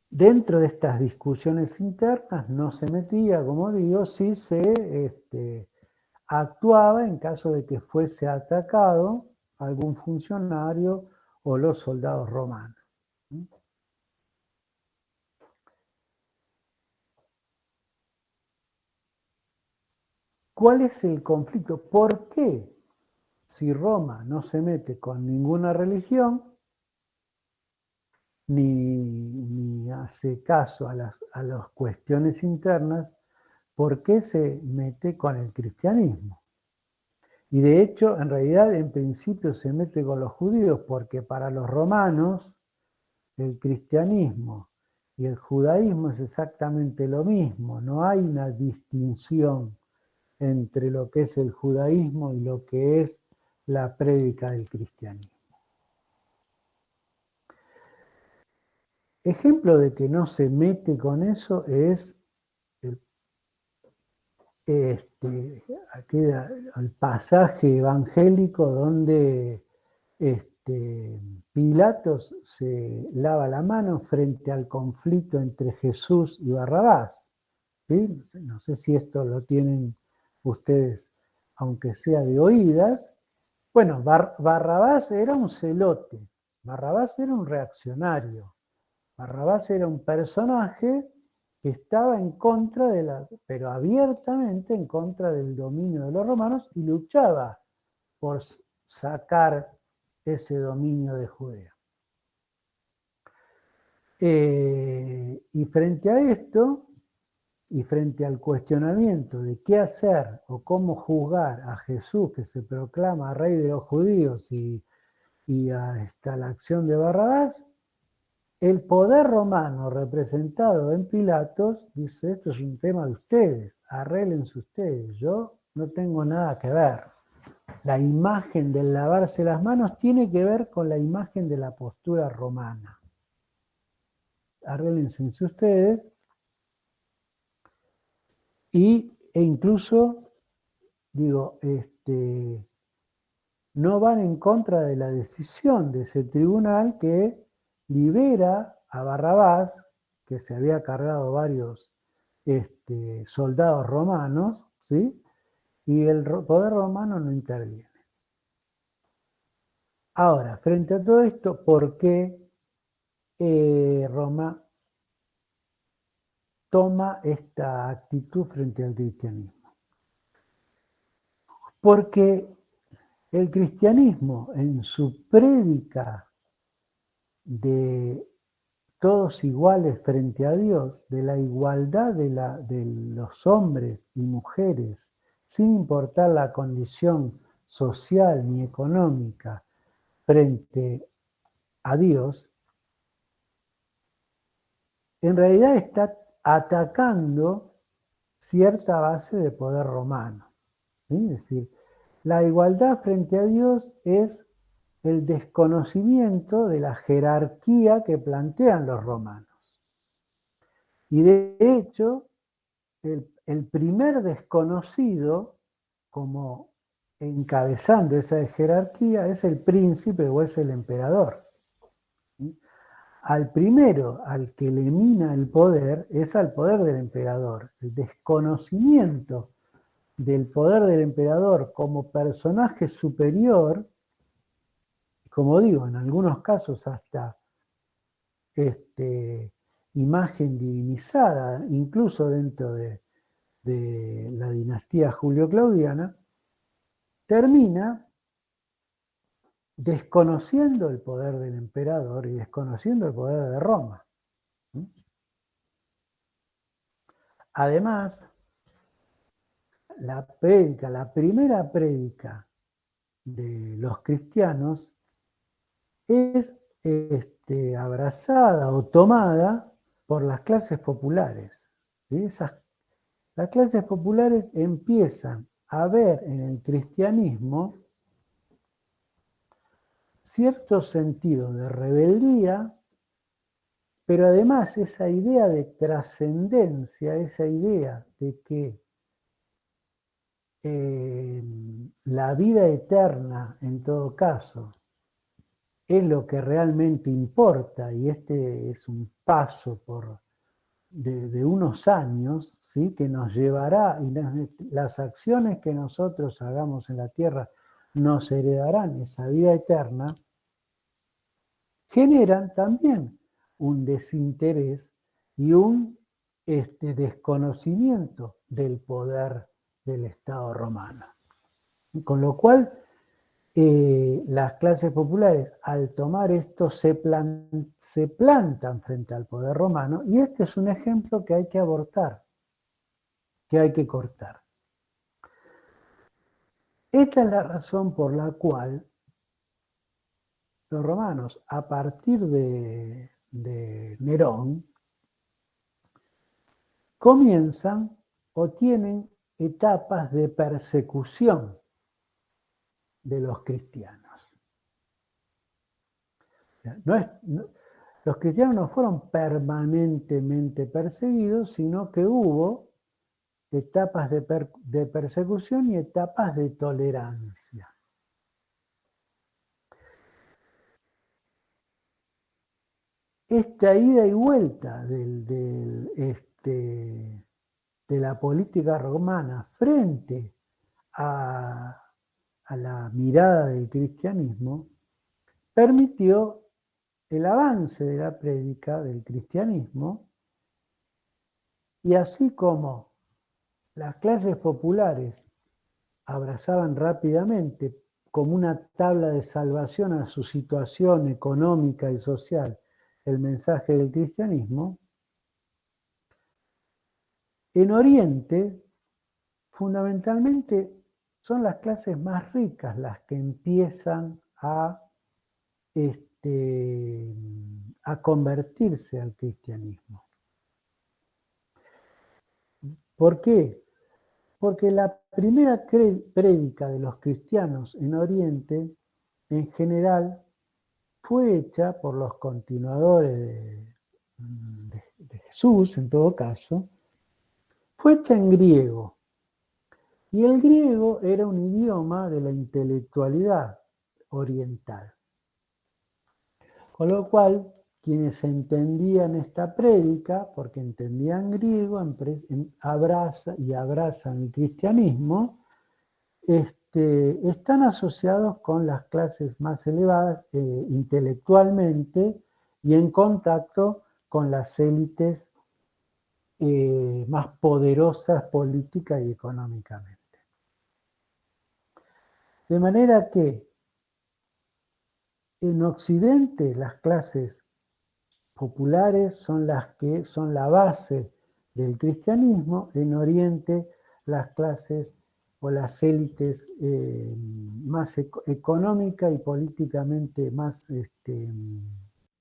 dentro de estas discusiones internas no se metía, como digo, sí se actuaba en caso de que fuese atacado algún funcionario o los soldados romanos. ¿Cuál es el conflicto? ¿Por qué, si Roma no se mete con ninguna religión, ni hace caso a las cuestiones internas, por qué se mete con el cristianismo? Y de hecho, en realidad, en principio se mete con los judíos, porque para los romanos el cristianismo y el judaísmo es exactamente lo mismo, no hay una distinción entre lo que es el judaísmo y lo que es la prédica del cristianismo. Ejemplo de que no se mete con eso es el pasaje evangélico donde Pilatos se lava la mano frente al conflicto entre Jesús y Barrabás. ¿Sí? No sé si esto lo tienen ustedes, aunque sea de oídas. Bueno, Barrabás era un celote, Barrabás era un reaccionario, Barrabás era un personaje que estaba en contra pero abiertamente en contra del dominio de los romanos y luchaba por sacar ese dominio de Judea. Y frente a esto, y frente al cuestionamiento de qué hacer o cómo juzgar a Jesús, que se proclama rey de los judíos, y a la acción de Barrabás, el poder romano representado en Pilatos dice: esto es un tema de ustedes, arréglense ustedes, yo no tengo nada que ver. La imagen del lavarse las manos tiene que ver con la imagen de la postura romana. Arréglense ustedes. E incluso, digo, no van en contra de la decisión de ese tribunal que libera a Barrabás, que se había cargado varios soldados romanos, ¿sí? Y el poder romano no interviene. Ahora, frente a todo esto, ¿por qué Roma toma esta actitud frente al cristianismo? Porque El cristianismo en su prédica de todos iguales frente a Dios, de la igualdad de los hombres y mujeres, sin importar la condición social ni económica frente a Dios, en realidad está atacando cierta base de poder romano. ¿Sí? Es decir, la igualdad frente a Dios es el desconocimiento de la jerarquía que plantean los romanos. Y de hecho, el primer desconocido, como encabezando esa jerarquía, es el príncipe o es el emperador. ¿Sí? Al primero al que le mina el poder es al poder del emperador. El desconocimiento del poder del emperador como personaje superior, como digo, en algunos casos hasta imagen divinizada, incluso dentro de la dinastía julio-claudiana, termina desconociendo el poder del emperador y desconociendo el poder de Roma. Además, la primera prédica de los cristianos es abrazada o tomada por las clases populares. ¿Sí? Las clases populares empiezan a ver en el cristianismo cierto sentido de rebeldía, pero además esa idea de trascendencia, esa idea de que la vida eterna, en todo caso, es lo que realmente importa, y este es un paso de unos años, ¿sí? Que nos llevará, y las acciones que nosotros hagamos en la tierra nos heredarán esa vida eterna, generan también un desinterés y un desconocimiento del poder del Estado romano. Con lo cual, las clases populares, al tomar esto, se plantan frente al poder romano, y este es un ejemplo que hay que abortar, que hay que cortar. Esta es la razón por la cual los romanos, a partir de Nerón, comienzan o tienen etapas de persecución de los cristianos. Los cristianos no fueron permanentemente perseguidos, sino que hubo etapas de persecución y etapas de tolerancia. Esta ida y vuelta de la política romana frente a la mirada del cristianismo permitió el avance de la prédica del cristianismo, y así como las clases populares abrazaban rápidamente como una tabla de salvación a su situación económica y social el mensaje del cristianismo, en Oriente fundamentalmente son las clases más ricas las que empiezan a convertirse al cristianismo. ¿Por qué? Porque la primera prédica de los cristianos en Oriente, en general, fue hecha por los continuadores de Jesús, en todo caso, fue hecha en griego. Y el griego era un idioma de la intelectualidad oriental. Con lo cual, quienes entendían esta prédica, porque entendían griego, abrazan el cristianismo, están asociados con las clases más elevadas intelectualmente y en contacto con las élites más poderosas política y económicamente. De manera que en Occidente las clases populares son las que son la base del cristianismo, en Oriente las clases o las élites más económica y políticamente más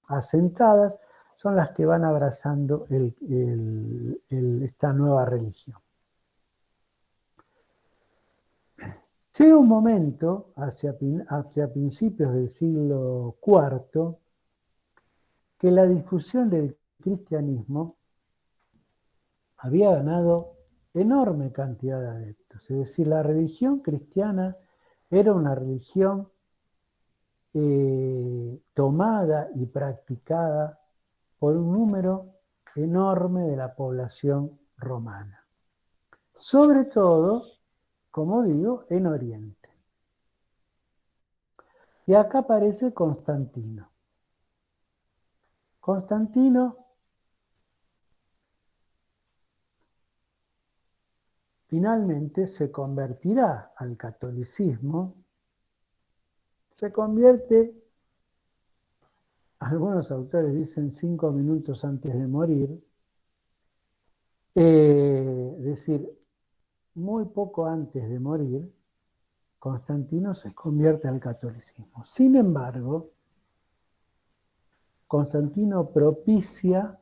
asentadas son las que van abrazando esta nueva religión. Llega un momento, hacia principios del siglo IV, que la difusión del cristianismo había ganado enorme cantidad de adeptos. Es decir, la religión cristiana era una religión tomada y practicada por un número enorme de la población romana. Sobre todo, como digo, en Oriente. Y acá aparece Constantino. Constantino finalmente se convertirá al catolicismo, se convierte, algunos autores dicen 5 minutos antes de morir, es decir, muy poco antes de morir, Constantino se convierte al catolicismo. Sin embargo, Constantino propicia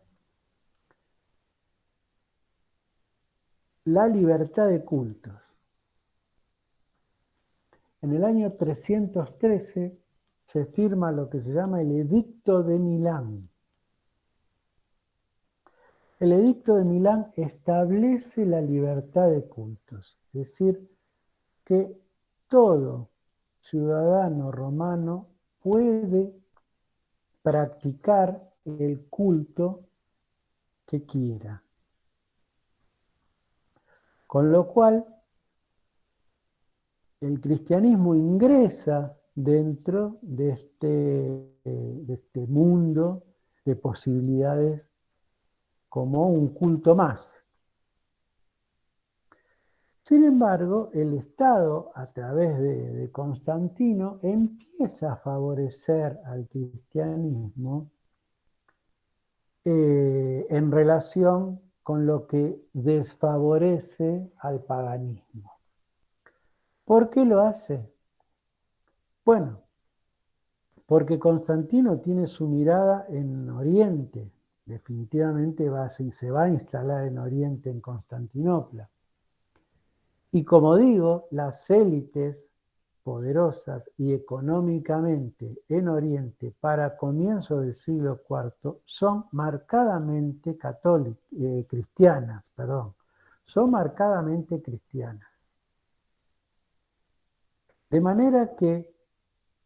la libertad de cultos. En el año 313 se firma lo que se llama el Edicto de Milán. El Edicto de Milán establece la libertad de cultos, es decir, que todo ciudadano romano puede practicar el culto que quiera. Con lo cual, el cristianismo ingresa dentro de este mundo de posibilidades como un culto más. Sin embargo, el Estado, a través de Constantino, empieza a favorecer al cristianismo en relación con lo que desfavorece al paganismo. ¿Por qué lo hace? Bueno, porque Constantino tiene su mirada en Oriente, definitivamente se va a instalar en Oriente, en Constantinopla. Y como digo, las élites poderosas y económicamente en Oriente para comienzos del siglo IV son marcadamente cristianas, son marcadamente cristianas. De manera que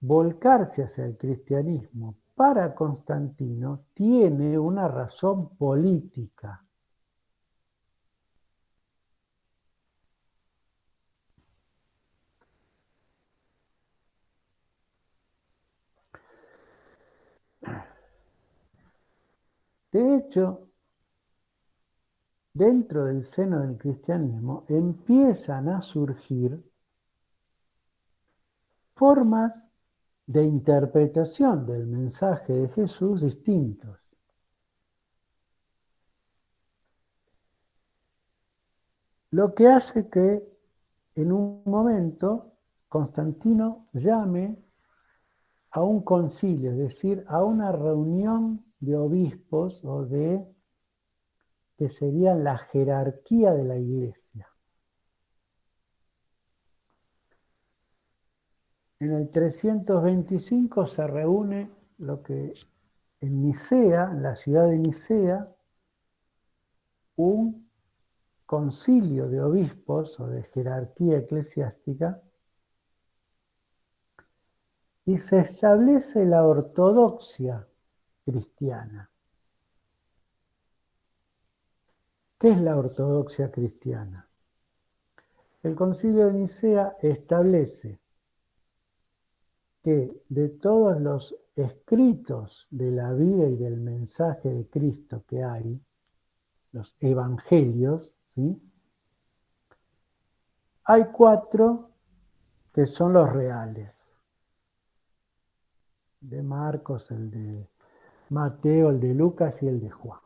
volcarse hacia el cristianismo para Constantino tiene una razón política. De hecho, dentro del seno del cristianismo empiezan a surgir formas de interpretación del mensaje de Jesús distintos. Lo que hace que en un momento Constantino llame a un concilio, es decir, a una reunión de obispos o que serían la jerarquía de la iglesia. En el 325 se reúne lo que en Nicea, en la ciudad de Nicea, un concilio de obispos o de jerarquía eclesiástica y se establece la ortodoxia cristiana. ¿Qué es la ortodoxia cristiana? El concilio de Nicea establece que de todos los escritos de la vida y del mensaje de Cristo que hay, los evangelios, ¿sí? Hay 4 que son los reales. El de Marcos, el de Mateo, el de Lucas y el de Juan.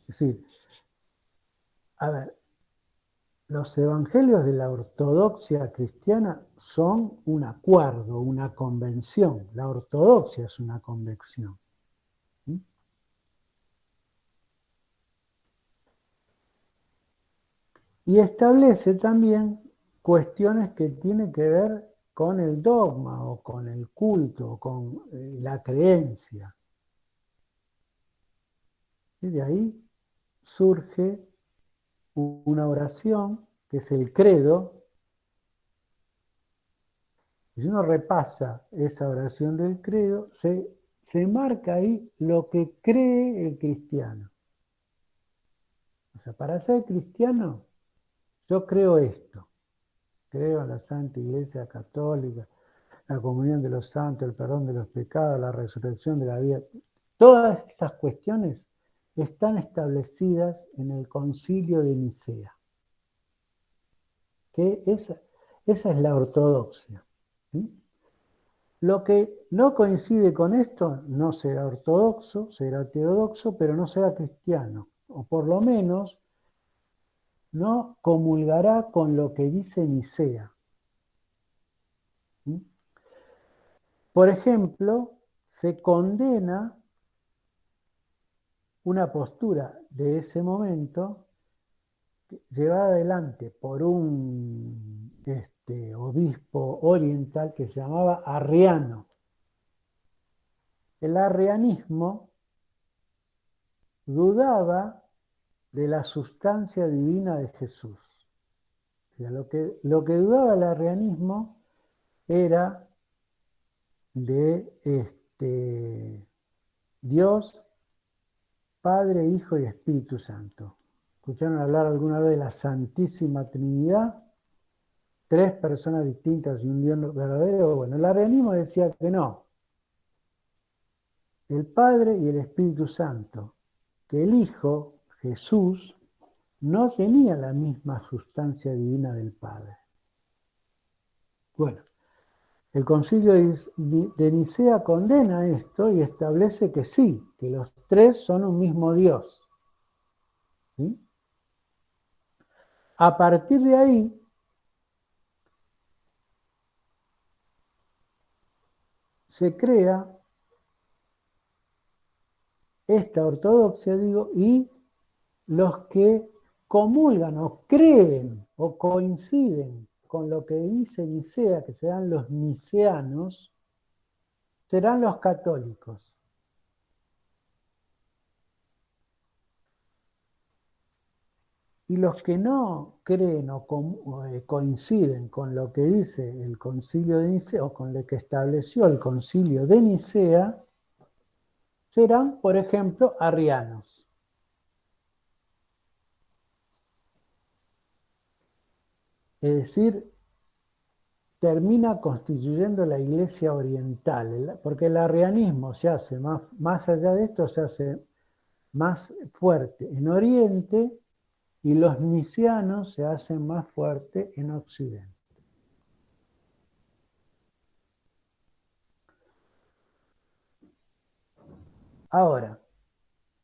Es decir, a ver, los evangelios de la ortodoxia cristiana son un acuerdo, una convención. La ortodoxia es una convención. ¿Sí? Y establece también cuestiones que tienen que ver con el dogma o con el culto, con la creencia. Y de ahí surge una oración que es el credo. Si uno repasa esa oración del credo, se marca ahí lo que cree el cristiano. O sea, para ser cristiano, yo creo esto. Creo en la Santa Iglesia Católica, la comunión de los santos, el perdón de los pecados, la resurrección de la vida. Todas estas cuestiones están establecidas en el Concilio de Nicea, que esa es la ortodoxia. ¿Sí? Lo que no coincide con esto no será ortodoxo, será heterodoxo, pero no será cristiano, o por lo menos no comulgará con lo que dice Nicea. ¿Sí? Por ejemplo, se condena una postura de ese momento llevada adelante por un obispo oriental que se llamaba Arriano. El arrianismo dudaba de la sustancia divina de Jesús. O sea, lo que dudaba el arrianismo era de Dios, Padre, Hijo y Espíritu Santo. ¿Escucharon hablar alguna vez de la Santísima Trinidad? Tres personas distintas y un Dios verdadero. Bueno, el arrianismo decía que no. El Padre y el Espíritu Santo. Que el Hijo, Jesús, no tenía la misma sustancia divina del Padre. Bueno, el Concilio de Nicea condena esto y establece que sí, que los tres son un mismo Dios. ¿Sí? A partir de ahí, se crea esta ortodoxia, digo, y los que comulgan o creen o coinciden con lo que dice Nicea, que serán los niceanos, serán los católicos. Y los que no creen o coinciden con lo que dice el Concilio de Nicea o con lo que estableció el Concilio de Nicea, serán, por ejemplo, arrianos. Es decir, termina constituyendo la Iglesia oriental, porque el arrianismo se hace más allá de esto, se hace más fuerte en Oriente y los nicianos se hacen más fuertes en Occidente. Ahora,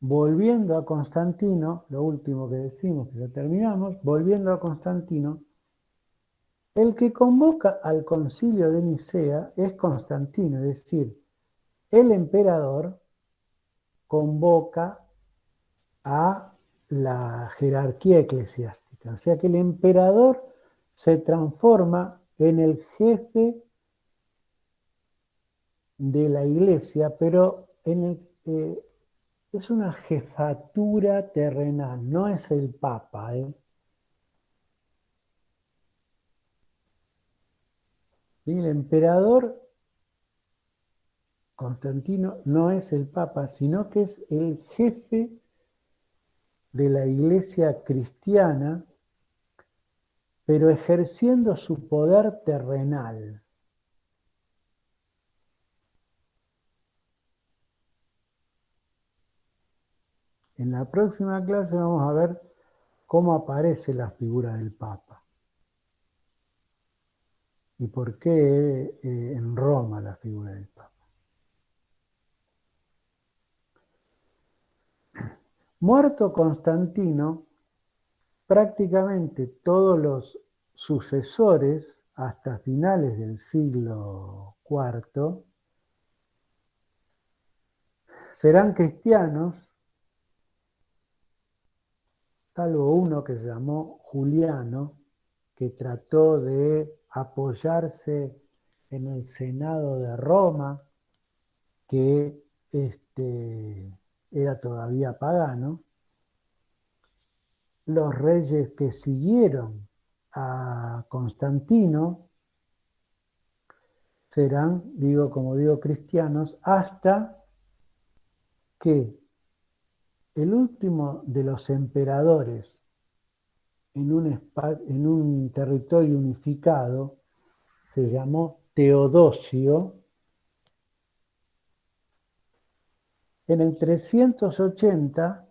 volviendo a Constantino, lo último que decimos, que ya terminamos, volviendo a Constantino, el que convoca al concilio de Nicea es Constantino, es decir, el emperador convoca a la jerarquía eclesiástica. O sea que el emperador se transforma en el jefe de la iglesia, pero es una jefatura terrenal, no es el papa. ¿Sí? El emperador Constantino no es el papa, sino que es el jefe de la iglesia cristiana, pero ejerciendo su poder terrenal. En la próxima clase vamos a ver cómo aparece la figura del Papa. ¿Y por qué en Roma la figura del Papa? Muerto Constantino, prácticamente todos los sucesores hasta finales del siglo IV serán cristianos, salvo uno que se llamó Juliano, que trató de apoyarse en el Senado de Roma, que era todavía pagano. Los reyes que siguieron a Constantino serán, como digo, cristianos, hasta que el último de los emperadores en un territorio unificado se llamó Teodosio. En el 380,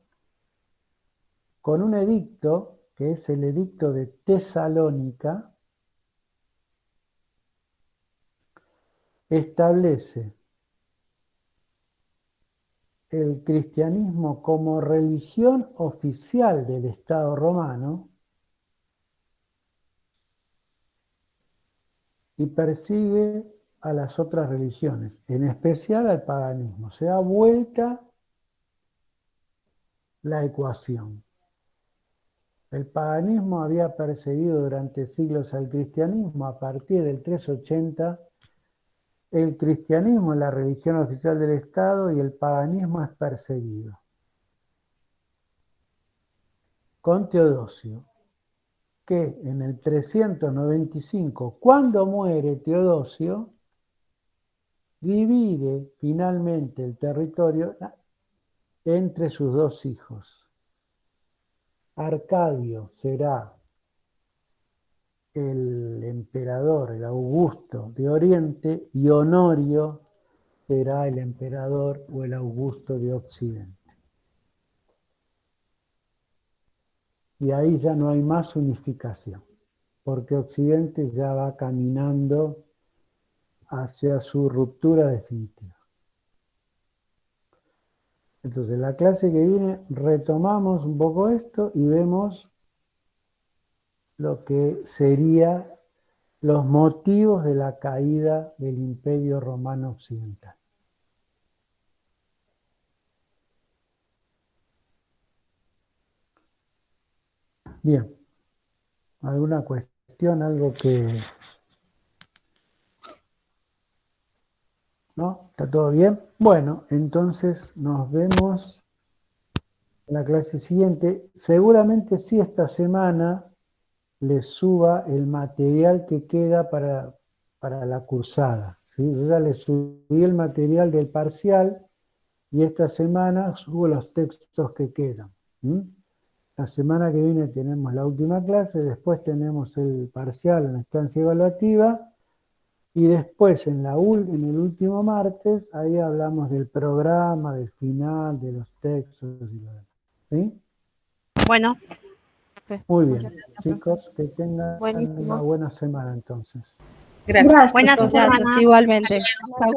con un edicto, que es el edicto de Tesalónica, establece el cristianismo como religión oficial del Estado romano y persigue a las otras religiones, en especial al paganismo. Se da vuelta la ecuación. El paganismo había perseguido durante siglos al cristianismo. A partir del 380, el cristianismo es la religión oficial del Estado y el paganismo es perseguido. Con Teodosio, que en el 395, cuando muere Teodosio, divide finalmente el territorio entre sus dos hijos. Arcadio será el emperador, el Augusto de Oriente, y Honorio será el emperador o el Augusto de Occidente. Y ahí ya no hay más unificación, porque Occidente ya va caminando hacia su ruptura definitiva. Entonces, la clase que viene retomamos un poco esto y vemos lo que serían los motivos de la caída del Imperio Romano Occidental. Bien, ¿alguna cuestión, algo que... ¿No? ¿Está todo bien? Bueno, entonces nos vemos en la clase siguiente. Seguramente sí esta semana les suba el material que queda para la cursada. ¿Sí? Yo ya les subí el material del parcial y esta semana subo los textos que quedan. La semana que viene tenemos la última clase, después tenemos el parcial en la instancia evaluativa y después en el último martes, ahí hablamos del programa, del final, de los textos y lo demás. ¿Sí? Bueno. Muy bien, chicos, que tengan Buenísimo. una buena semana entonces. Gracias. Buenas semanas. Igualmente. Chau.